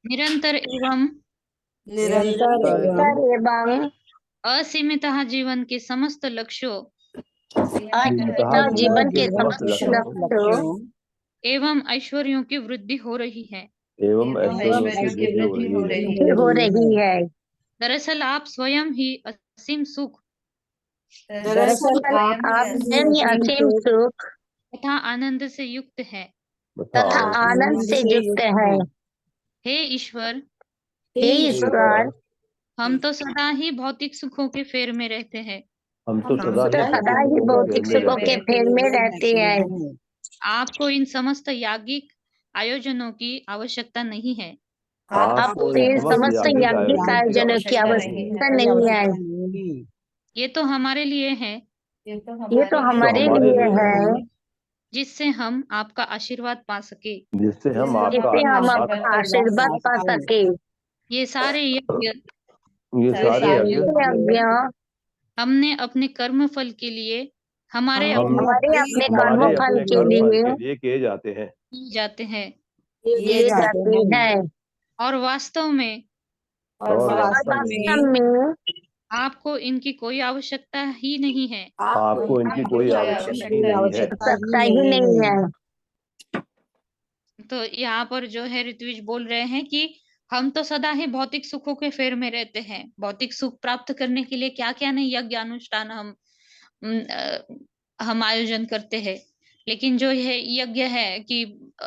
निरंतर एवं निरंतर एवं असीमितः जीवन के समस्त लक्ष्यों असीमित जीवन के समस्त लक्ष्यों एवं ऐश्वर्यों की वृद्धि हो रही है। एवं ऐश्वर्यों की वृद्धि हो रही हो रही है। दरअसल आप स्वयं ही असीम सुख दरअसल आप आप स्वयं असीम सुख तथा आनंद से युक्त है। तथा आनंद से युक्त है। हे ईश्वर, हे ईश्वर, हम तो सदा ही भौतिक सुखों के फेर में रहते हैं। हम तो हम तो सदा ही भौतिक सुखों के फेर में रहते हैं। आपको इन समस्त याज्ञिक आयोजनों की आवश्यकता नहीं है। आपको इन समस्त याज्ञिक आयोजनों की आवश्यकता नहीं है। ये तो हमारे लिए है, ये तो हमारे लिए है, जिससे हम आपका आशीर्वाद पा सके। जिससे हम आपका जिससे हम आशीर्वाद आपका आशीर्वाद पा सके। ये सारे यज्ञ ये सारे यज्ञ यज्ञ हमने अपने कर्म फल के लिए हमारे हम हमारे अपने कर्म हमारे फल अपने के कर्म फल लिए के लिए किए जाते हैं। किए जाते हैं, किए जाते हैं। और वास्तव में और वास्तव वास्तव में आपको इनकी कोई आवश्यकता ही नहीं है। आपको इनकी कोई आवश्यकता ही नहीं है। आवश्यकता ही नहीं है। तो यहाँ पर जो है ऋत्विज बोल रहे हैं कि हम तो सदा ही भौतिक सुखों के फेर में रहते हैं। भौतिक सुख प्राप्त करने के लिए क्या क्या नहीं यज्ञ अनुष्ठान हम आयोजन करते हैं, लेकिन जो है यज्ञ है कि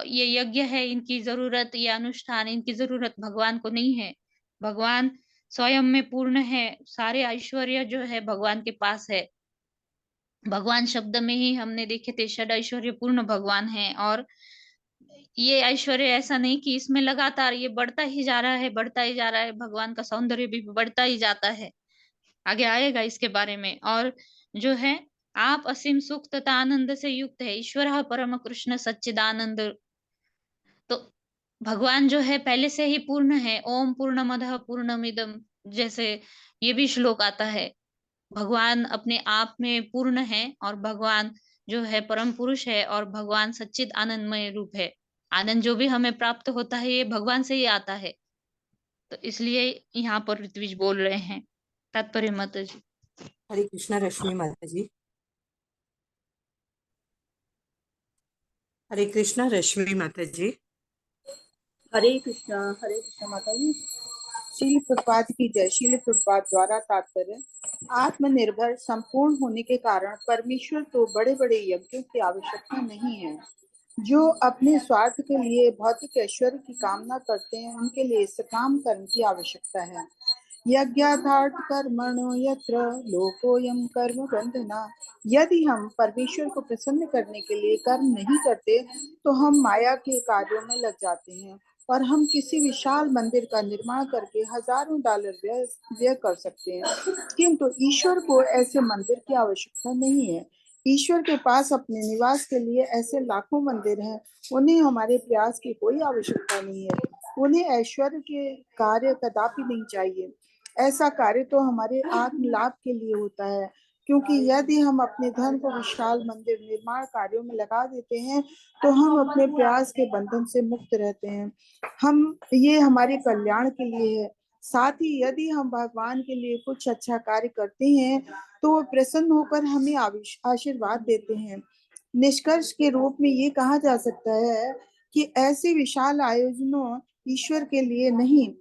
ये यज्ञ है, इनकी जरूरत, ये अनुष्ठान, इनकी जरूरत भगवान को नहीं है। भगवान स्वयं में पूर्ण है, सारे ऐश्वर्य जो है भगवान के पास है। भगवान शब्द में ही हमने देखे थे षड ऐश्वर्य पूर्ण भगवान है, और ये ऐश्वर्य ऐसा नहीं कि इसमें लगातार ये बढ़ता ही जा रहा है, बढ़ता ही जा रहा है। भगवान का सौंदर्य भी बढ़ता ही जाता है, आगे आएगा इसके बारे में। और जो है आप असीम सुख तथा आनंद से युक्त है। ईश्वर परम कृष्ण सच्चिदानंद। तो भगवान जो है पहले से ही पूर्ण है। ओम पूर्णमदः पूर्णमिदम, जैसे ये भी श्लोक आता है। भगवान अपने आप में पूर्ण है, और भगवान जो है परम पुरुष है, और भगवान सच्चिद आनंदमय रूप है। आनंद जो भी हमें प्राप्त होता है ये भगवान से ही आता है। तो इसलिए यहाँ पर ऋत्विज बोल रहे हैं। तात्पर्य माता जी। हरे कृष्णा रश्मि माता जी। हरे कृष्णा रश्मि माता जी। हरे कृष्णा माता जी। शील प्रपात की जय। शील प्रपात द्वारा तात्पर्य, आत्मनिर्भर संपूर्ण होने के कारण परमेश्वर को बड़े बड़े यज्ञों की आवश्यकता नहीं है। जो अपने स्वार्थ के लिए भौतिक ऐश्वर्य की कामना करते हैं उनके लिए सकाम कर्म की आवश्यकता है। यज्ञार्थार्थ कर्मणो यत्र लोकोयम कर्म बंधना। यदि हम परमेश्वर को प्रसन्न करने के लिए कर्म नहीं करते तो हम माया के कार्यों में लग जाते हैं, और हम किसी विशाल मंदिर का निर्माण करके हजारों डॉलर व्यय कर सकते हैं, किंतु ईश्वर को ऐसे मंदिर की आवश्यकता नहीं है। ईश्वर के पास अपने निवास के लिए ऐसे लाखों मंदिर हैं, उन्हें हमारे प्रयास की कोई आवश्यकता नहीं है। उन्हें ऐश्वर्य के कार्य कदापि नहीं चाहिए। ऐसा कार्य तो हमारे आत्म लाभ के लिए होता है, क्योंकि यदि हम अपने धन को विशाल मंदिर निर्माण कार्यों में लगा देते हैं तो हम अपने प्रयास के बंधन से मुक्त रहते हैं। ये हमारे कल्याण के लिए है। साथ ही यदि हम भगवान के लिए कुछ अच्छा कार्य करते हैं तो वो प्रसन्न होकर हमें आशीर्वाद देते हैं। निष्कर्ष के रूप में ये कहा जा सकता है कि ऐसे विशाल आयोजनों ईश्वर के लिए नहीं,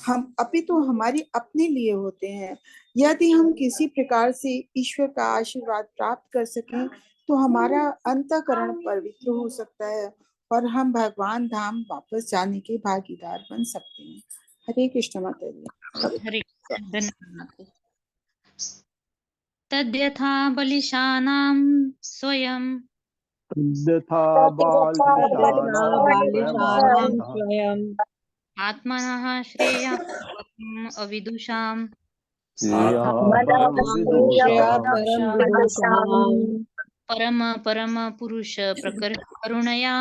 हम अपितु हमारी अपने लिए होते हैं। यदि हम किसी प्रकार से ईश्वर का आशीर्वाद प्राप्त कर सकें तो हमारा अंतःकरण पवित्र हो सकता है और हम भगवान धाम वापस जाने के भागीदार बन सकते हैं। हरे कृष्ण माता जी। हरे धन्यवाद। तद्यथा बलिशानां स्वयं यथा बालिशानां स्वयं आत्मनः श्रेयम् अविदुषाम् परम परम पुरुष प्रकर करुणया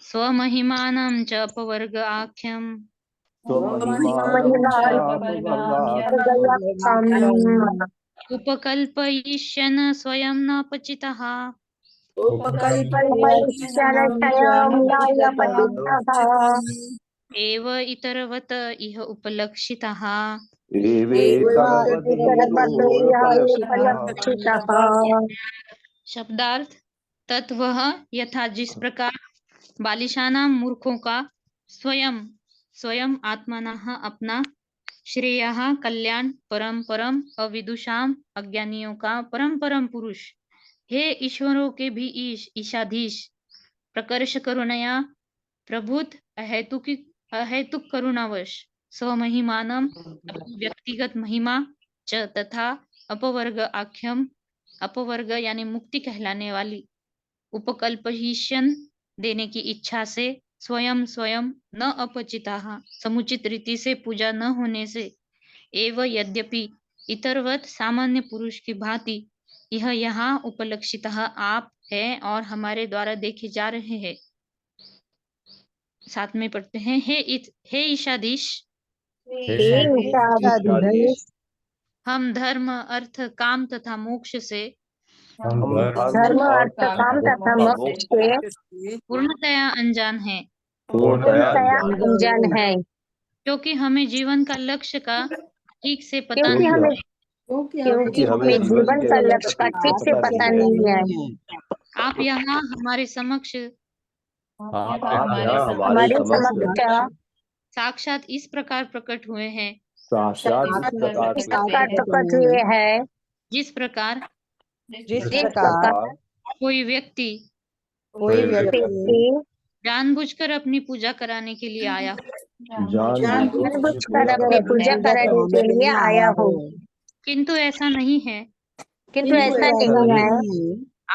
स्वमहिमानं च अपवर्ग आख्यम् उपकल्पयिष्यन् स्वयं न पचितः एव इतरवत इह उपलक्षितः। शब्दार्थ तत्वः यथा जिस प्रकार बालिशाना मूर्खों का स्वयं स्वयं आत्मनः अपना श्रेयः कल्याण परम परम अविदुषाम अज्ञानियों का परम परम पुरुष। हे ईश्वरों के भी ईशाधीश, प्रकर्ष करुणया प्रभुत अहेतुक करुणावश स्वमहिमानम अपनी व्यक्तिगत महिमा च तथा अपवर्ग आख्यम, अपवर्ग यानी मुक्ति कहलाने वाली उपकल्पहीशन देने की इच्छा से स्वयं स्वयं न अपचिताः, समुचित रीति से पूजा न होने से, एव यद्यपि इतरवत सामान्य पुरुष की भांति यह यहाँ उपलक्षितः आप है और हमारे द्वारा देखे जा रहे हैं। साथ में पढ़ते हैं, हे ईशाधीश, हे ईशाधीश, हम धर्म अर्थ काम तथा मोक्ष से धर्म अर्थ काम तथा मोक्ष के पूर्णतया अनजान है, पूर्णतया अनजान है, क्योंकि हमें जीवन का लक्ष्य का ठीक से पता क्योंकि नहीं, हमें जीवन का लक्ष्य का ठीक से पता नहीं है। आप यहाँ हमारे समक्ष हमारे समक्ष साक्षात इस प्रकार प्रकट हुए हैं, इस प्रकार प्रकट हुए हैं, जिस प्रकार जिस प्रकार कोई व्यक्ति व्यक्ति जानबूझकर अपनी पूजा कराने के लिए आया हो, जानबूझकर अपनी पूजा कराने के लिए आया हो, किंतु ऐसा नहीं है। किंतु ऐसा नहीं है।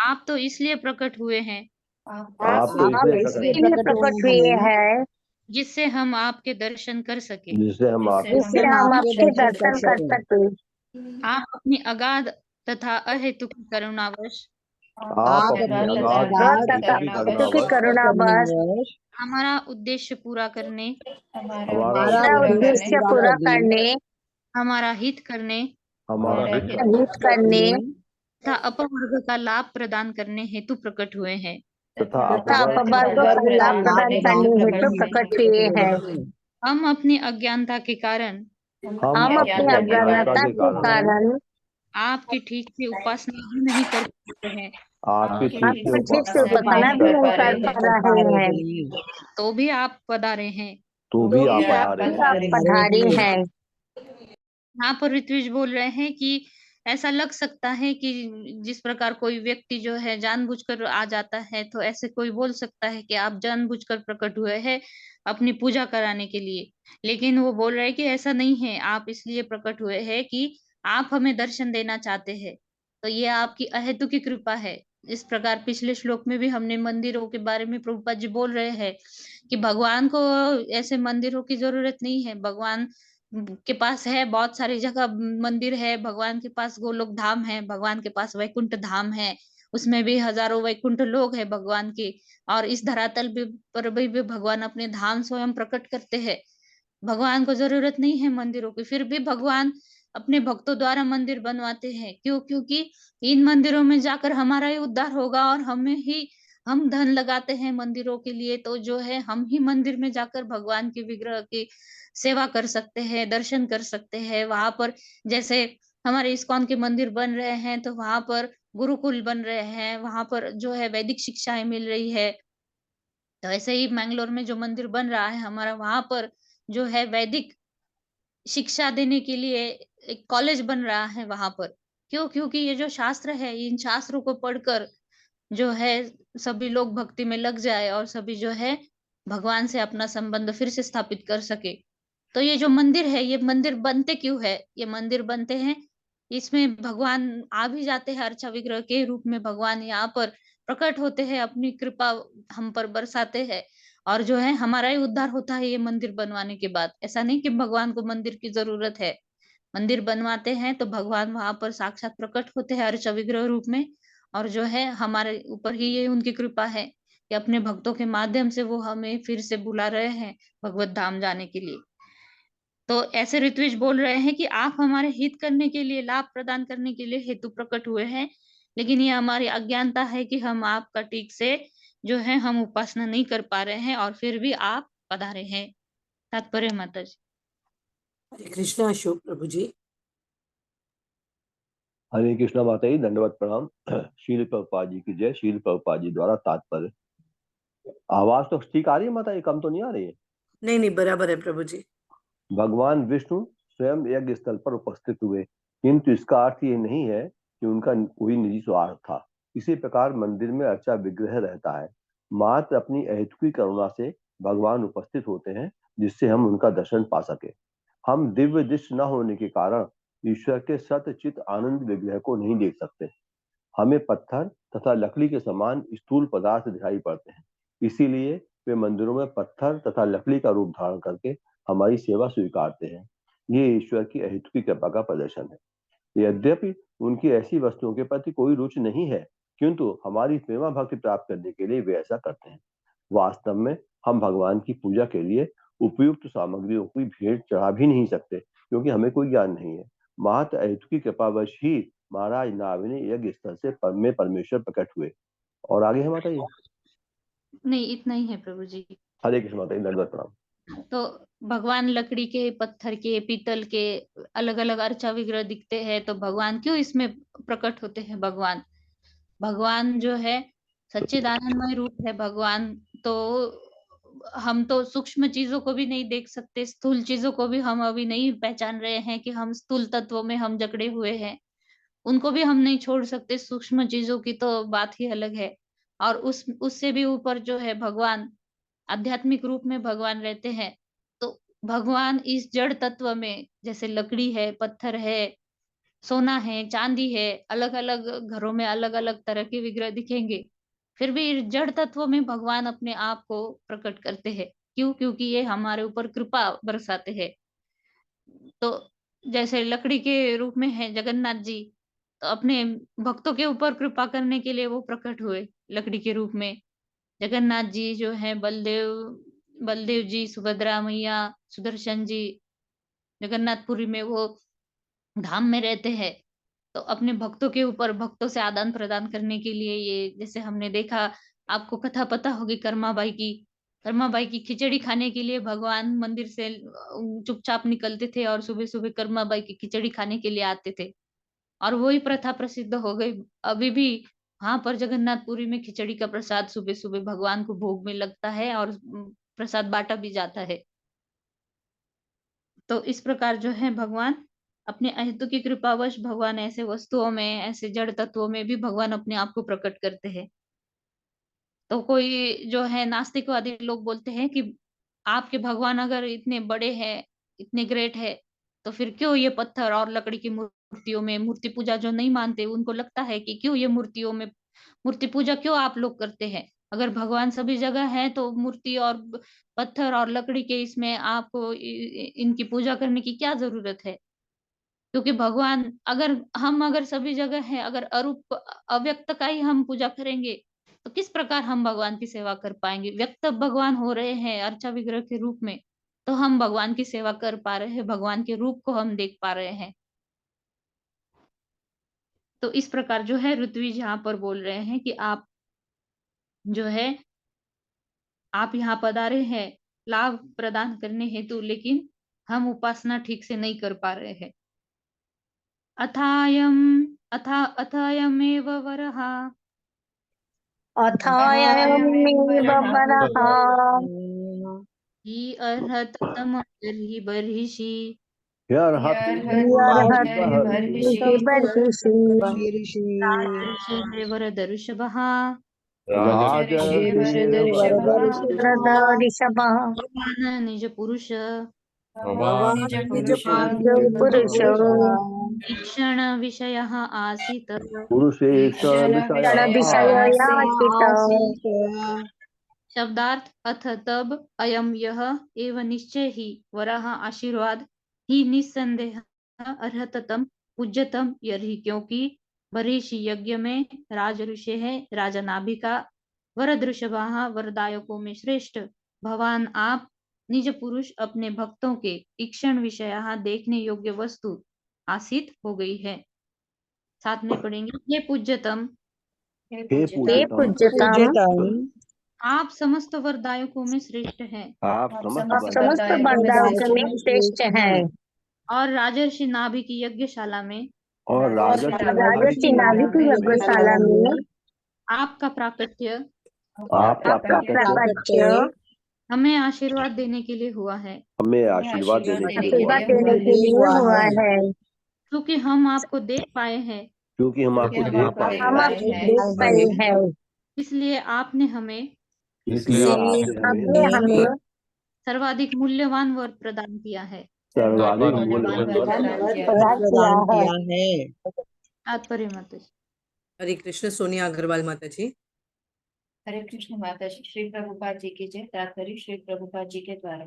आप तो इसलिए प्रकट हुए हैं आप इसलिए प्रकट हुए हैं जिससे हम आपके दर्शन कर सके। जिससे हम आपके दर्शन कर सके। आप अपनी अगाध तथा अहेतुक करुणावश क्योंकि करुणावश हमारा उद्देश्य पूरा करने, हमारा उद्देश्य पूरा करने, हमारा हित करने हित करने तथा अपवर्ग का लाभ प्रदान करने हेतु प्रकट हुए हैं। तथा अपवर्ग का लाभ प्रदान करने हेतु प्रकट हुए हैं। हम अपनी अज्ञानता के कारण हम अपनी अज्ञानता के कारण आपकी ठीक से उपासना भी नहीं कर सकते हैं, आपकी ठीक से उपासना भी नहीं कर पा रहे हैं, तो भी आप पधारे हैं। तो भी आप पधारे हैं। यहाँ पर ऋत्विज बोल रहे हैं कि ऐसा लग सकता है कि जिस प्रकार कोई व्यक्ति जो है जानबूझकर आ जाता है, तो ऐसे कोई बोल सकता है कि आप जानबूझकर प्रकट हुए हैं अपनी पूजा कराने के लिए, लेकिन वो बोल रहे हैं कि ऐसा नहीं है, आप इसलिए प्रकट हुए हैं कि आप हमें दर्शन देना चाहते हैं, तो ये आपकी अहेतुकी कृपा है। इस प्रकार पिछले श्लोक में भी हमने मंदिरों के बारे में प्रभुपाद जी बोल रहे हैं कि भगवान को ऐसे मंदिरों की जरूरत नहीं है, भगवान के पास है बहुत सारी जगह मंदिर है, भगवान के पास गोलोक धाम है, भगवान के पास वैकुंठ धाम है, उसमें भी हजारों वैकुंठ लोग हैं भगवान के, और इस धरातल पर भी भगवान अपने धाम स्वयं प्रकट करते हैं। भगवान को जरूरत नहीं है मंदिरों की, फिर भी भगवान अपने भक्तों द्वारा मंदिर बनवाते हैं। क्यों? क्योंकि इन मंदिरों में जाकर हमारा ही उद्धार होगा, और हम धन लगाते हैं मंदिरों के लिए, तो जो है हम ही मंदिर में जाकर भगवान के विग्रह की सेवा कर सकते हैं, दर्शन कर सकते हैं। वहां पर जैसे हमारे इस्कॉन के मंदिर बन रहे हैं, तो वहां पर गुरुकुल बन रहे हैं, वहां पर जो है वैदिक शिक्षाएं मिल रही है। तो ऐसे ही मैंगलोर में जो मंदिर बन रहा है हमारा, वहां पर जो है वैदिक शिक्षा देने के लिए एक कॉलेज बन रहा है वहां पर। क्यों? क्योंकि ये जो शास्त्र है, इन शास्त्रों को पढ़कर जो है सभी लोग भक्ति में लग जाए और सभी जो है भगवान से अपना संबंध फिर से स्थापित कर सके। तो ये जो मंदिर है, ये मंदिर बनते क्यों है? ये मंदिर बनते हैं, इसमें भगवान आ भी जाते हैं अर्चा विग्रह के रूप में, भगवान यहाँ पर प्रकट होते हैं, अपनी कृपा हम पर बरसाते हैं, और जो है हमारा ही उद्धार होता है ये मंदिर बनवाने के बाद। ऐसा नहीं कि भगवान को मंदिर की जरूरत है, मंदिर बनवाते हैं तो भगवान वहां पर साक्षात प्रकट होते हैं अर्चा विग्रह रूप में, और जो है हमारे ऊपर ही ये उनकी कृपा है कि अपने भक्तों के माध्यम से वो हमें फिर से बुला रहे हैं भगवत धाम जाने के लिए। तो ऐसे ऋत्विज बोल रहे हैं कि आप हमारे हित करने के लिए, लाभ प्रदान करने के लिए हेतु प्रकट हुए हैं, लेकिन ये हमारी अज्ञानता है कि हम आपका ठीक से जो है हम उपासना नहीं कर पा रहे हैं, और फिर भी आप पधारे हैं। तात्पर्य माता जी। हरे कृष्णा अशोक प्रभु जी। हरे कृष्णा माता जी, दंडवत प्रणाम। शील प्रभुपाद जी की जय। शील प्रभुपाद जी द्वारा तात्पर्य। आवाज तो ठीक आ रही है माता जी, कम तो नहीं आ रही है? नहीं, बराबर है प्रभु जी। भगवान विष्णु स्वयं यज्ञ स्थल पर उपस्थित हुए, किंतु इसका अर्थ ये नहीं है कि उनका कोई निजी स्वार्थ था। इसी प्रकार मंदिर में अर्चा विग्रह रहता है, मात्र अपनी अहेतुकी करुणा से भगवान उपस्थित होते हैं, जिससे हम उनका दर्शन पा सके। हम दिव्य दृष्टि न होने के कारण ईश्वर के सतचित आनंद विग्रह को नहीं देख सकते। हमें पत्थर तथा लकड़ी के समान स्थूल पदार्थ दिखाई पड़ते हैं, इसीलिए वे मंदिरों में पत्थर तथा लकड़ी का रूप धारण करके हमारी सेवा स्वीकारते हैं। ये ईश्वर की अहेतुकी कृपा का प्रदर्शन है। यद्यपि उनकी ऐसी वस्तुओं के प्रति कोई रुचि नहीं है, किंतु हमारी प्रेमा भक्ति प्राप्त करने के लिए वे ऐसा करते हैं। वास्तव में हम भगवान की पूजा के लिए उपयुक्त सामग्रियों की भेंट चढ़ा भी नहीं सकते, क्योंकि हमें कोई ज्ञान नहीं है। मात्र अहेतुकी कृपावश ही महाराज नाभिने यज्ञ स्थल से में परमेश्वर प्रकट हुए। और आगे है माता जी? नहीं, इतना ही है प्रभु जी। हरे कृष्ण माता जी, दंडवत प्रणाम। तो भगवान लकड़ी के, पत्थर के, पीतल के अलग अलग अर्चा विग्रह दिखते हैं, तो भगवान क्यों इसमें प्रकट होते हैं? भगवान जो है सच्चिदानंदमय रूप है भगवान। तो हम तो सूक्ष्म चीजों को भी नहीं देख सकते, स्थूल चीजों को भी हम अभी नहीं पहचान रहे हैं कि हम स्थूल तत्वों में हम जकड़े हुए हैं, उनको भी हम नहीं छोड़ सकते। सूक्ष्म चीजों की तो बात ही अलग है। और उससे भी ऊपर जो है भगवान आध्यात्मिक रूप में भगवान रहते हैं। तो भगवान इस जड़ तत्व में, जैसे लकड़ी है, पत्थर है, सोना है, चांदी है, अलग अलग घरों में अलग अलग तरह के विग्रह दिखेंगे, फिर भी इस जड़ तत्व में भगवान अपने आप को प्रकट करते हैं। क्यों? क्योंकि ये हमारे ऊपर कृपा बरसाते हैं। तो जैसे लकड़ी के रूप में है जगन्नाथ जी, तो अपने भक्तों के ऊपर कृपा करने के लिए वो प्रकट हुए लकड़ी के रूप में। जगन्नाथ जी जो है, बलदेव जी, सुभद्रा मैया, सुदर्शन जी जगन्नाथपुरी में वो धाम में रहते हैं। तो अपने भक्तों के ऊपर, भक्तों से आदान प्रदान करने के लिए ये, जैसे हमने देखा, आपको कथा पता होगी कर्माबाई की खिचड़ी खाने के लिए भगवान मंदिर से चुपचाप निकलते थे और सुबह सुबह कर्माबाई की खिचड़ी खाने के लिए आते थे। और वही प्रथा प्रसिद्ध हो गई। अभी भी वहां पर जगन्नाथपुरी में खिचड़ी का प्रसाद सुबह सुबह भगवान को भोग में लगता है और प्रसाद बांटा भी जाता है। तो इस प्रकार जो है भगवान अपने अहेतु की कृपावश भगवान ऐसे वस्तुओं में, ऐसे जड़ तत्वों में भी भगवान अपने आप को प्रकट करते हैं। तो कोई जो है नास्तिकवादी लोग बोलते हैं कि आपके भगवान अगर इतने बड़े हैं, इतने ग्रेट है, तो फिर क्यों ये पत्थर और लकड़ी की मूर्तियों में, मूर्ति पूजा जो नहीं मानते उनको लगता है कि क्यों ये मूर्तियों में मूर्ति पूजा क्यों आप लोग करते हैं? अगर भगवान सभी जगह है तो मूर्ति और पत्थर और लकड़ी के इसमें आपको इनकी पूजा करने की क्या जरूरत है? क्योंकि भगवान अगर सभी जगह है, अगर अरूप अव्यक्त का ही हम पूजा करेंगे तो किस प्रकार हम भगवान की सेवा कर पाएंगे? व्यक्त भगवान हो रहे हैं अर्चा विग्रह के रूप में, तो हम भगवान की सेवा कर पा रहे हैं, भगवान के रूप को हम देख पा रहे हैं। तो इस प्रकार जो है ऋत्विज यहाँ पर बोल रहे हैं कि आप जो है, आप यहाँ पधारे हैं लाभ प्रदान करने हेतु, लेकिन हम उपासना ठीक से नहीं कर पा रहे हैं। अथायमेव वरः अथायमेव वरः हि अर्हततम बर्हि बर्हिषि राजर्षि वरदर्शभः निज पुरुष ईक्षण विषयः आसीत् शब्दार्थ अथ तब अयम यह एव निश्चय ही वरः आशीर्वाद ही निस्संदेह अर्हततम पूज्यतम यही, क्योंकि बर्हिषि यज्ञ में राज ऋषि है, राजा नाभि का, वरदृषभः वरदायकों में श्रेष्ठ, भगवान आप निज पुरुष अपने भक्तों के ईक्षण विषय देखने योग्य वस्तु आसीत हो गई है। साथ में पढ़ेंगे, हे पूज्यतम आप समस्त वरदायकों में श्रेष्ठ हैं, आप समस्त वरदायकों में श्रेष्ठ हैं, और राजर्षि नाभि की यज्ञशाला में, और राजर्षि नाभि की यज्ञशाला में आपका प्राकट्य हमें आशीर्वाद देने के लिए हुआ है, हमें आशीर्वाद देने के लिए हुआ आशीर्वाद है, देने के लिए हुआ है, क्योंकि हम आपको देख पाए हैं, क्योंकि हम आपको देख पाए हम हैं, आपको देख पाए हैं, इसलिए आपने हमें इसलिए आपने हमें सर्वाधिक मूल्यवान वर प्रदान किया है। सर्वाधिक मूल्यवान वर प्रदान किया है। तात्पर्य माता जी। हरे कृष्ण। सोनिया अग्रवाल माता जी। हरे कृष्ण माता जी। श्री प्रभुपाद जी की जय। तात्पर्य श्री प्रभुपाद जी के द्वारा।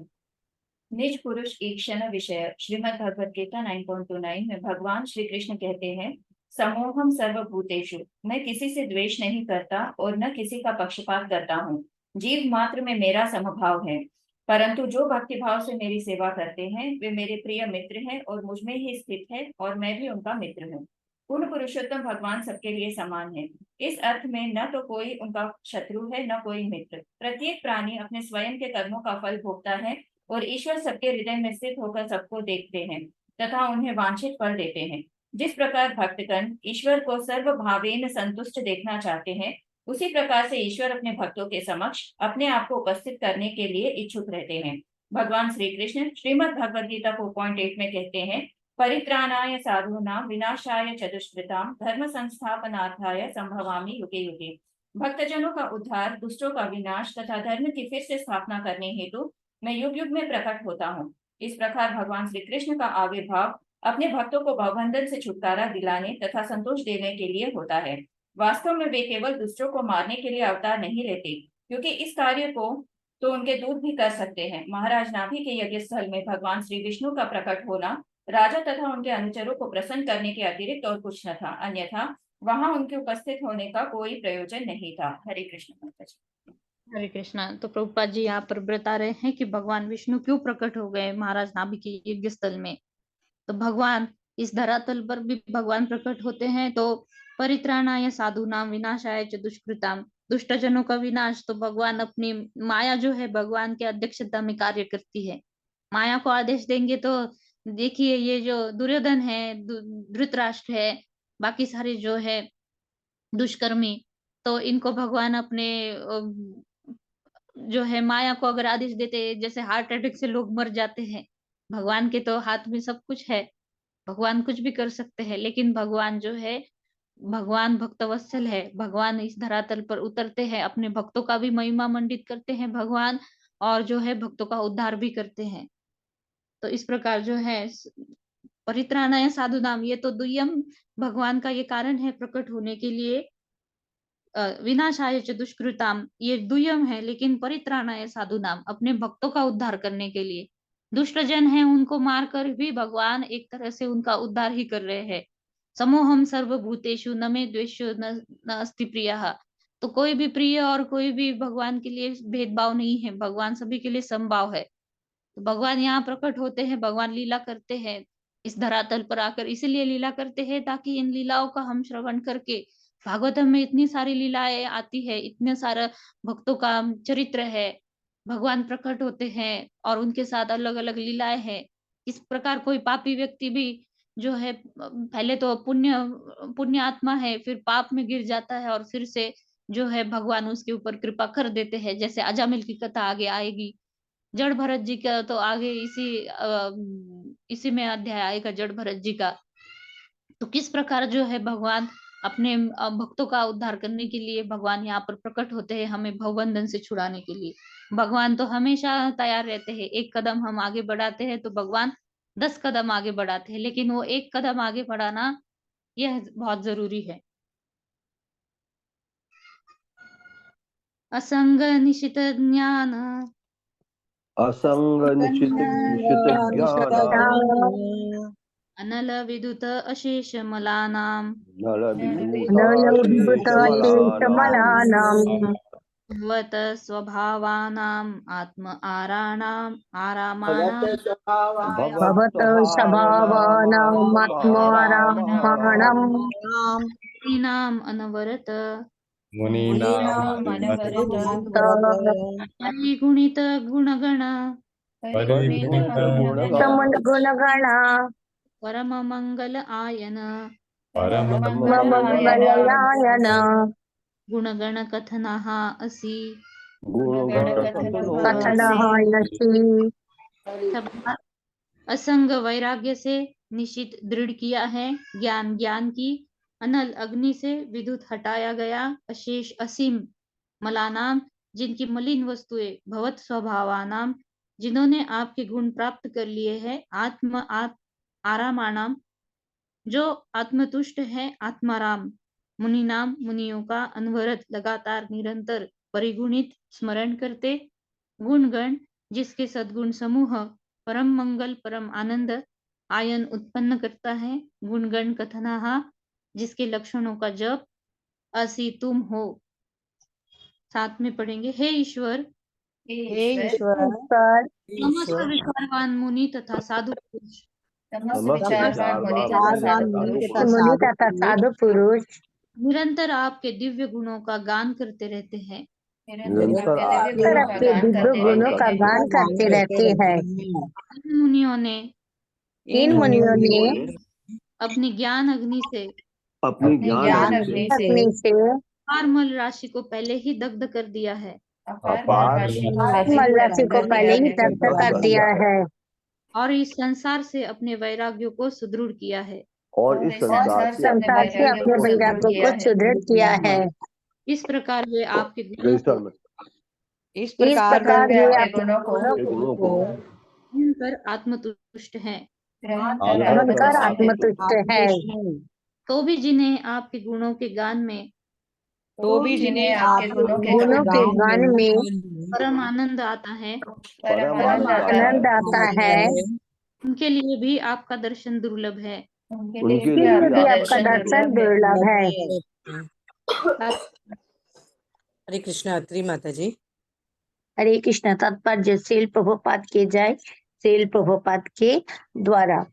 निज पुरुष ईक्षण विषय श्रीमद् भगवद गीता 9.29 में भगवान श्री कृष्ण कहते हैं, समोहम सर्वभूतेषु, मैं किसी से द्वेष नहीं करता और न किसी का पक्षपात करता हूँ। जीव मात्र में मेरा समभाव है, परंतु जो भक्ति भाव से मेरी सेवा करते हैं वे मेरे प्रिय मित्र हैं और मुझ में ही स्थित है और मैं भी उनका मित्र हूँ। पूर्ण पुरुषोत्तम भगवान सबके लिए समान है। इस अर्थ में न तो कोई उनका शत्रु है न कोई मित्र। प्रत्येक प्राणी अपने स्वयं के कर्मों का फल भोगता है और ईश्वर सबके हृदय में स्थित होकर सबको देखते हैं तथा उन्हें वांछित फल देते हैं। जिस प्रकार भक्तगण ईश्वर को सर्वभावेन संतुष्ट देखना चाहते हैं, उसी प्रकार से ईश्वर अपने भक्तों के समक्ष अपने आप को उपस्थित करने के लिए इच्छुक रहते हैं। भगवान श्री कृष्ण श्रीमद् भगवद गीता 4.8 में कहते हैं, परित्राणाय साधूनां विनाशाय च दुष्कृतां धर्म संस्थापनार्थाय संभवामि युगे युगे। भक्तजनों का उद्धार, दुष्टों का विनाश तथा धर्म की फिर से स्थापना करने हेतु मैं युग युग में प्रकट होता हूँ। इस प्रकार भगवान श्री कृष्ण का आविर्भाव अपने भक्तों को भवबंधन से छुटकारा दिलाने तथा संतोष देने के लिए होता है। वास्तव में वे केवल दुष्टों को मारने के लिए अवतार नहीं लेते, क्योंकि इस कार्य को तो उनके दूत भी कर सकते हैं। महाराज नाभि के यज्ञ स्थल में भगवान श्री विष्णु का प्रकट होना राजा तथा उनके अनुचरों को प्रसन्न करने के अतिरिक्त और कुछ न था, अन्यथा वहां उनके उपस्थित होने का कोई प्रयोजन नहीं था। हरे कृष्ण माता जी। हरे कृष्णा। तो प्रभुपाद जी यहाँ पर बता रहे हैं कि भगवान विष्णु क्यों प्रकट हो गए महाराज नाभि के यज्ञ स्थल में। तो भगवान इस धरातल पर भी भगवान प्रकट होते हैं, तो परित्राणाय साधुनाम विनाशाय च दुष्कृताम, दुष्टजनों का विनाश। तो भगवान अपनी माया जो है भगवान की अध्यक्षता में कार्य करती है। माया को आदेश देंगे तो देखिए ये जो दुर्योधन है, धृतराष्ट्र है, बाकी सारे जो है दुष्कर्मी, तो इनको भगवान अपने जो है माया को अगर आदेश देते, जैसे हार्ट अटैक से लोग मर जाते हैं, भगवान के तो हाथ में सब कुछ है, भगवान कुछ भी कर सकते हैं। लेकिन भगवान जो है, भगवान भक्तवत्सल है, भगवान इस धरातल पर उतरते हैं, अपने भक्तों का भी महिमा मंडित करते हैं भगवान, और जो है भक्तों का उद्धार भी करते हैं। तो इस प्रकार जो है परित्राणाय साधुनाम, ये तो दुय्यम भगवान का ये कारण है प्रकट होने के लिए। विनाशाय च दुष्कृताम, ये दुय्यम है, लेकिन परित्राणाय साधुनाम, अपने भक्तों का उद्धार करने के लिए। दुष्ट जन है उनको मारकर भी भगवान एक तरह से उनका उद्धार ही कर रहे हैं। समोहम सर्वभूतेषु न मे द्वेषो न अस्ति प्रियः, तो कोई भी प्रिय और कोई भी भगवान के लिए भेदभाव नहीं है, भगवान सभी के लिए समभाव है। तो भगवान यहाँ प्रकट होते हैं, भगवान लीला करते हैं इस धरातल पर आकर, इसीलिए लीला करते हैं ताकि इन लीलाओं का हम श्रवण करके, भागवतम में इतनी सारी लीलाएं आती है, इतने सारा भक्तों का चरित्र है, भगवान प्रकट होते हैं और उनके साथ अलग अलग लीलाएं हैं। इस प्रकार कोई पापी व्यक्ति भी जो है पहले तो पुण्य आत्मा है, फिर पाप में गिर जाता है और फिर से जो है भगवान उसके ऊपर कृपा कर देते हैं। जैसे अजामिल की कथा आगे आएगी, जड़ भरत जी का तो आगे इसी में अध्याय आएगा जड़ भरत जी का। तो किस प्रकार जो है भगवान अपने भक्तों का उद्धार करने के लिए भगवान यहाँ पर प्रकट होते हैं, हमें भवबंधन से छुड़ाने के लिए। भगवान तो हमेशा तैयार रहते हैं, एक कदम हम आगे बढ़ाते हैं तो भगवान 10 कदम आगे बढ़ाते हैं, लेकिन वो एक कदम आगे बढ़ाना यह बहुत जरूरी है। असंग निशित ज्ञान, असंग निश्चित ज्ञान, अनल विदुत अशेष मलानाम, नल नलभूत शेषमलानां, भवत स्वभावानाम आत्म आरामाणाम भवत स्वभावानाम् आत्मारामाणाम् नाम अनवरत मुनीनाम अनवरत परिगुणित गुणगण गुणगणा परम मंगल आयन मंगलयायन गुणगण कथनाः असि शब्दार्थ असंग वैराग्य से निश्चित दृढ़ किया है। ज्ञान ज्ञान की अनल अग्नि से विद्युत हटाया गया। अशेष असीम मलानाम जिनकी मलिन वस्तुएं भवत स्वभावानाम जिन्होंने आपके गुण प्राप्त कर लिए हैं। आरामाणाम जो आत्मतुष्ट है। आत्माराम मुनि नाम मुनियों का अनवरत लगातार निरंतर परिगुणित स्मरण करते। गुणगण जिसके सद्गुण समूह परम मंगल परम आनंद आयन उत्पन्न करता है। गुणगण कथनाहा जिसके लक्षणों का जप असी तुम हो। साथ में पढ़ेंगे। हे ईश्वर हे ईश्वर समस्त विचारवान मुनि तथा साधु पुरुष समस्त समस्त विचारवान मुनि तथा विचारवान साधु मुनि पुरुष मुनि तथा साधु पुरुष निरंतर आपके दिव्य गुणों का गान करते रहते हैं। निरंतर निरंतर आपके दिव्य गुणों का गान करते रहते हैं। इन मुनियों ने इन मुनियों ने अपनी ज्ञान अग्नि से अपनी ज्ञान अग्नि से पारमल राशि को पहले ही दग्ध कर दिया है। अपार मल राशि को पहले ही दग्ध कर दिया है और इस संसार से अपने वैराग्यों को सुदृढ़ किया है। और इस संसार से संसार से अपने वैराग्य को सुदृढ़ किया है। इस प्रकार वे आपके गुणों रजिस्टर को में इस प्रकार वे अपने गुणों को गुणों को सुनकर आत्मतुष्ट हैं। ग्रहण कर आत्मतुष्ट है। तो भी जिन्हें आपके गुणों के गान में जिन्हें आपके गुणों के गुणों के गान में परम आनंद आता है परम आनंद आता है उनके लिए भी आपका दर्शन दुर्लभ है। उनके उनके लिए लिए भी भी आपका दर्शन दुर्लभ है। हरे कृष्णा अत्री माता जी। हरे कृष्ण। तात्पर्य श्रील प्रभुपाद के जय। श्रील प्रभुपाद के द्वारा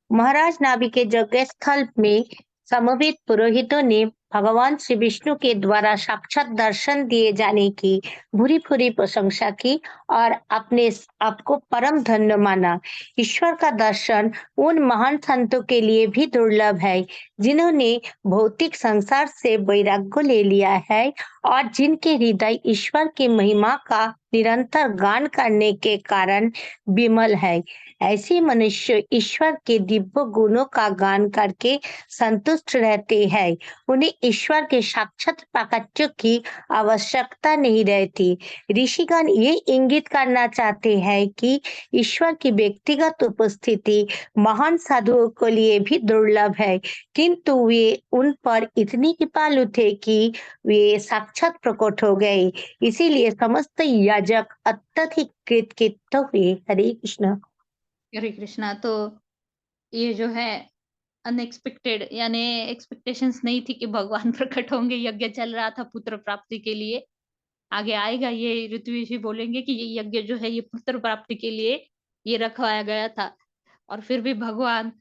महाराज नाभि के यज्ञ स्थल में समवेत पुरोहितों ने भगवान श्री विष्णु के द्वारा साक्षात दर्शन दिए जाने की भूरी भूरी प्रशंसा की और अपने आपको परम धन्य माना। ईश्वर का दर्शन उन महान संतों के लिए भी दुर्लभ है जिन्होंने भौतिक संसार से वैराग्य ले लिया है और जिनके हृदय ईश्वर की महिमा का निरंतर गान करने के कारण विमल है। ऐसे मनुष्य ईश्वर के दिव्य गुणों का गान करके संतुष्ट रहते हैं। उन्हें ईश्वर के साक्षात प्राकट्य की आवश्यकता नहीं रहती। ऋषिगण ये इंगित करना चाहते हैं कि ईश्वर की व्यक्तिगत उपस्थिति महान साधुओं के लिए भी दुर्लभ है, किंतु वे उन पर इतनी कृपालु थे कि वे साक्षात प्रकट हो गए। इसीलिए समस्त याजक अत्यधिक कृतकृत हुए। हरे कृष्ण। हरे कृष्णा। तो ये जो है अनएक्सपेक्टेड यानी एक्सपेक्टेशंस नहीं थी कि भगवान प्रकट होंगे। यज्ञ चल रहा था पुत्र प्राप्ति के लिए। आगे आएगा ये ऋत्विज जी बोलेंगे कि ये यज्ञ जो है ये पुत्र प्राप्ति के लिए ये रखवाया गया था और फिर भी भगवान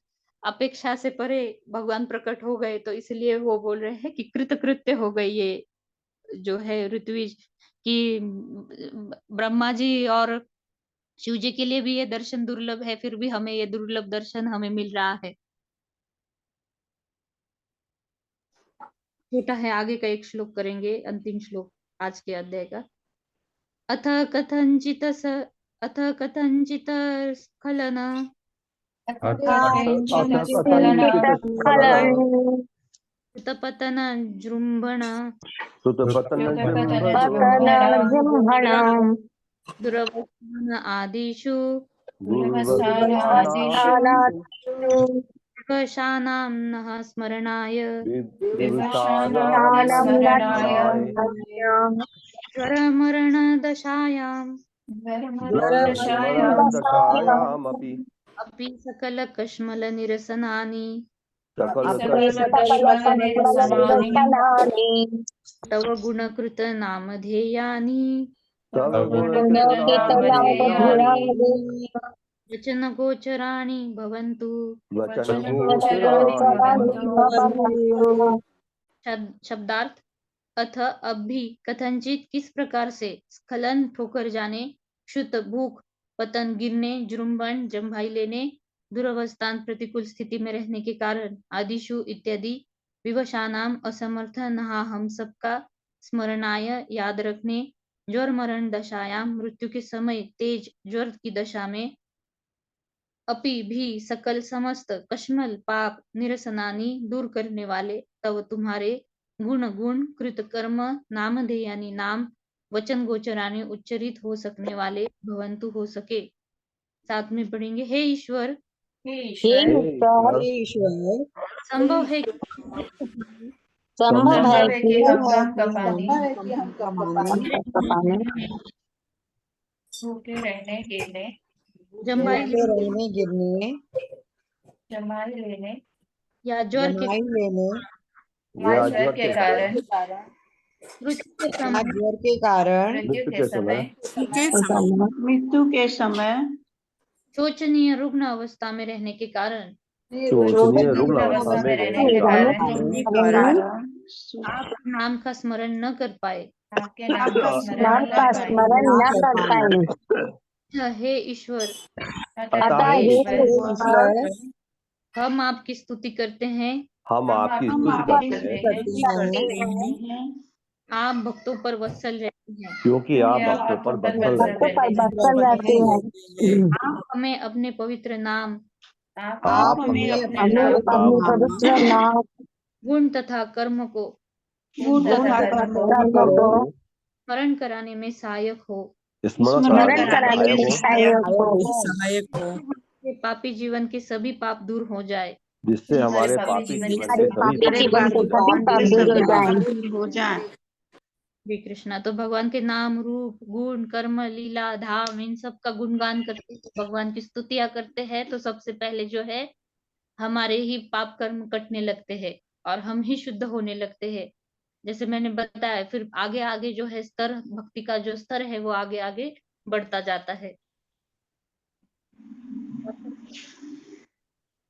अपेक्षा से परे भगवान प्रकट हो गए। तो इसलिए वो बोल रहे हैं कि कृतकृत्य हो गई ये जो है ऋत्विज कि ब्रह्मा जी और शिव जी के लिए भी ये दर्शन दुर्लभ है, फिर भी हमें ये दुर्लभ दर्शन हमें मिल रहा है। छोटा है, आगे का एक श्लोक करेंगे, अंतिम श्लोक आज के अध्याय का। अथ कथंचित स्खलन सुतपतन जृंभण दुरवस्थान आदिषु विवशानां नः स्मरणाय ज्वरमरणदशायाम् अपि सकलकश्मलनिरसनानि तव गुणकृत नामधेयानि वचनगोचराणि भवन्तु। शब्दार्थ अथ अब भी कथनचित किस प्रकार से स्खलन ठोकर जाने क्षुत भूख पतन गिरने जृंभण जम्भाई लेने दुरवस्थान प्रतिकूल स्थिति में रहने के कारण आदिशु इत्यादि विवशानाम असमर्थ नहा हम सबका स्मरणाय याद रखने ज्वर मरण दशायां मृत्यु के समय तेज ज्वर की दशा में अपि भी सकल समस्त कश्मल पाप निरसनानी दूर करने वाले तव तुम्हारे गुण गुण कृत कर्म नामधेयानी नाम वचन गोचरानी उच्चरित हो सकने वाले भवंतु हो सके। साथ में पढ़ेंगे, हे ईश्वर हे हे ईश्वर, ईश्वर, हे ईश्वर, संभव है संभव है संभव है कि कि हम गम का पानी संभव है कि हम कप का पानी भूखे रहने गिरने जम्बाई भूखे रहने गिरने जमाई लेने या ज्वर के जमाई लेने या या ज्वर ज्वर के के कारण मृत्यु के या समय ज्वर के कारण मृत्यु मृत्यु के के समय मृत्यु के समय शोचनीय रुग्ण अवस्था में रहने के कारण शोचनीय रुग्ण रुग्ण अवस्था में रहने के के कारण कारण आप नाम का स्मरण न कर पाए। आपके नाम का स्मरण नाम न का कर पाए। स्मरण न कर पाए। हे ईश्वर, अतः अतः हे हे ईश्वर, ईश्वर, हम आपकी स्तुति करते हैं। हम आपकी हम स्तुति आपकी करते हैं करते हैं आप भक्तों पर वत्सल रहते हैं। क्योंकि आप क्योंकि भक्तों पर भक्तों बत्सल पर रहते भक्तों हैं। पर बख्शल रहते हैं। आप हमें अपने पवित्र नाम, आप हमें अपने हमें पवित्र अपने नाम, पवित्र नाम, गुण तथा कर्म को गुण तथा कर्म कर्म को को स्मरण कराने में सहायक हो। स्मरण स्मरण कराने में कराने सहायक में हो, सहायक हो, कि पापी जीवन के सभी पाप दूर हो जाए। जिससे हमारे हमारे पापी पापी जीवन जीवन हमारे के सभी पापी पाप जीवन से सभी पाप दूर हो जाएं। श्री कृष्णा, तो भगवान के नाम, रूप, गुण, कर्म, लीला, धाम, इन सब का गुणगान करते हैं, भगवान की स्तुतियां करते हैं, तो सबसे पहले जो है हमारे ही पाप कर्म कटने लगते हैं और हम ही शुद्ध होने लगते हैं। जैसे मैंने बताया, फिर आगे आगे जो है स्तर, भक्ति का जो स्तर है वो आगे आगे बढ़ता जाता है।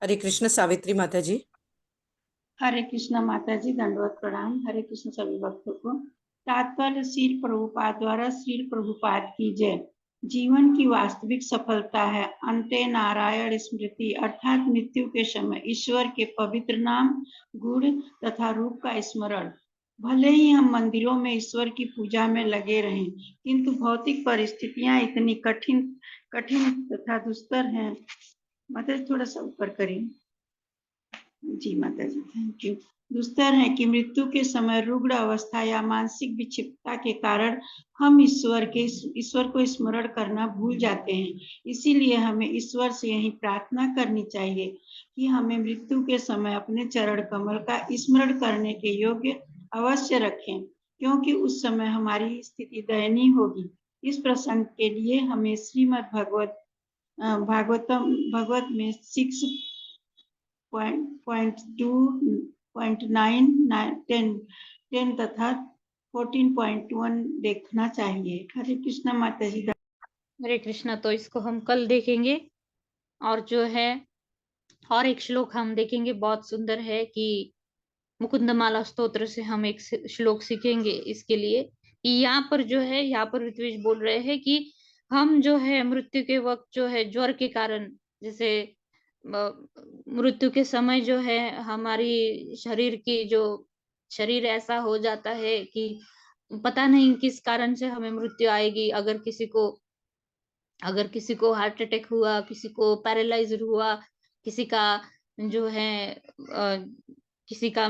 हरे कृष्ण सावित्री माता जी। हरे कृष्ण माता जी, दंडवत प्रणाम। हरे कृष्ण सभी भक्तों को। तात्पर्य श्रील प्रभुपाद द्वारा श्रील प्रभुपाद की जय। जीवन की वास्तविक सफलता है अंते नारायण स्मृति, अर्थात मृत्यु के समय ईश्वर के पवित्र नाम, गुण तथा रूप का स्मरण। भले ही हम मंदिरों में ईश्वर की पूजा में लगे रहें, किंतु भौतिक परिस्थितियां इतनी कठिन तथा दुस्तर हैं। माता जी थोड़ा सा ऊपर करें। जी माता जी, थैंक यू। दुस्तर है कि मृत्यु के समय रुग्ण अवस्था या मानसिक विक्षिप्तता के कारण हम ईश्वर को स्मरण करना भूल जाते हैं। इसीलिए हमें ईश्वर से यही प्रार्थना करनी चाहिए कि हमें मृत्यु के समय अपने चरण कमल का स्मरण करने के योग्य अवश्य रखें, क्योंकि उस समय हमारी स्थिति दयनीय होगी। इस प्रसंग के लिए हमें श्रीमद् भागवत में 6.2.9 तथा 14.1 देखना चाहिए। हरे कृष्ण माता जी। हरे कृष्णा, तो इसको हम कल देखेंगे। और जो है और एक श्लोक हम देखेंगे, बहुत सुंदर है, कि मुकुंदमाला स्तोत्र से हम एक श्लोक सीखेंगे इसके लिए, कि यहाँ पर जो है, यहाँ पर ऋत्विज बोल रहे हैं कि हम जो है मृत्यु के वक्त जो है ज्वर के कारण, जैसे मृत्यु के समय जो है हमारी शरीर ऐसा हो जाता है कि पता नहीं किस कारण से हमें मृत्यु आएगी। अगर किसी को हार्ट अटैक हुआ, किसी को पैरालाइज हुआ, किसी का जो है किसी का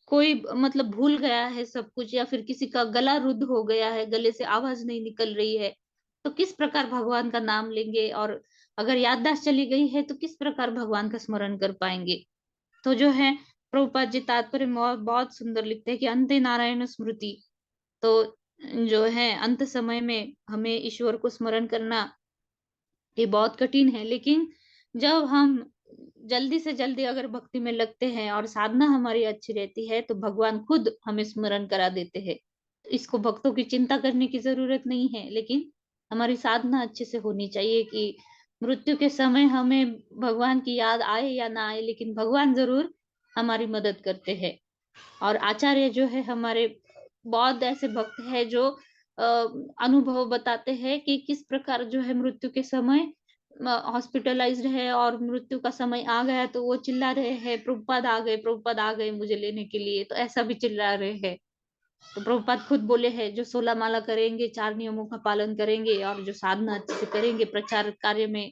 कोई मतलब भूल गया है सब कुछ, या फिर किसी का गला रुद्ध हो गया है, गले से आवाज नहीं निकल रही है, तो किस प्रकार भगवान का नाम लेंगे। और अगर याददाश्त चली गई है तो किस प्रकार भगवान का स्मरण कर पाएंगे। तो जो है प्रभुपाद जी तात्पर्य में बहुत सुंदर लिखते हैं कि अंते नारायण स्मृति, तो जो है अंत समय में हमें ईश्वर को स्मरण करना ये बहुत कठिन है, लेकिन जब हम जल्दी से जल्दी अगर भक्ति में लगते हैं और साधना हमारी अच्छी रहती है, तो भगवान खुद हमें स्मरण करा देते हैं। इसको भक्तों की चिंता करने की जरूरत नहीं है, लेकिन हमारी साधना अच्छे से होनी चाहिए कि मृत्यु के समय हमें भगवान की याद आए या ना आए, लेकिन भगवान जरूर हमारी मदद करते हैं। और आचार्य जो है हमारे बहुत ऐसे भक्त हैं जो अनुभव बताते हैं कि किस प्रकार जो है मृत्यु के समय हॉस्पिटलाइज्ड है और मृत्यु का समय आ गया तो वो चिल्ला रहे हैं, प्रभुपाद आ गए, प्रभुपाद आ गए मुझे लेने के लिए, तो ऐसा भी चिल्ला रहे हैं। तो प्रभुपाद खुद बोले हैं जो 16 माला करेंगे, 4 नियमों का पालन करेंगे और जो साधना अच्छे से करेंगे, प्रचार कार्य में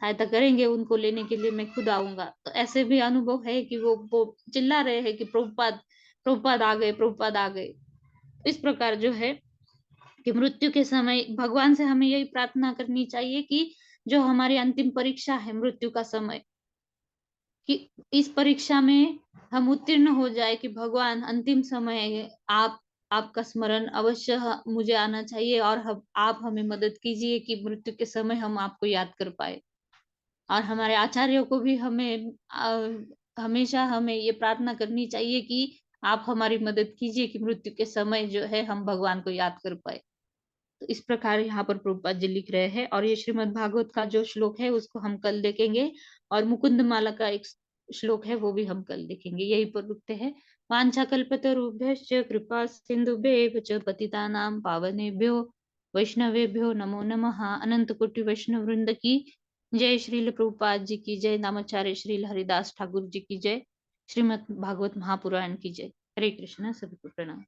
सहायता करेंगे, उनको लेने के लिए मैं खुद आऊंगा। तो ऐसे भी अनुभव है कि वो चिल्ला रहे हैं कि प्रभुपाद आ गए, प्रभुपाद आ गए। इस प्रकार जो है कि मृत्यु के समय भगवान से हमें यही प्रार्थना करनी चाहिए कि जो हमारी अंतिम परीक्षा है मृत्यु का समय, कि इस परीक्षा में हम उत्तीर्ण हो जाए, कि भगवान अंतिम समय आपका स्मरण अवश्य मुझे आना चाहिए और आप हमें मदद कीजिए कि मृत्यु के समय हम आपको याद कर पाए। और हमारे आचार्यों को भी हमेशा हमें ये प्रार्थना करनी चाहिए कि आप हमारी मदद कीजिए कि मृत्यु के समय जो है हम भगवान को याद कर पाए। तो इस प्रकार यहाँ पर प्रभुपाद जी लिख रहे हैं। और ये श्रीमद् भागवत का जो श्लोक है उसको हम कल देखेंगे, और मुकुंद माला का एक श्लोक है वो भी हम कल देखेंगे। यही पर रुकते हैं। वांछा कल्पतरुभ्यश्च कृपा सिंधुभ्येव च पतितानां पावनेभ्यो वैष्णवेभ्यो नमो नमः। अनंत कोटि वैष्णव वृंद की जय। श्रील प्रभुपाद जी की जय। नामाचार्य श्रील हरिदास ठाकुर जी की जय। श्रीमद् भागवत महापुराण की जय। हरे कृष्ण। सभी को प्रणाम।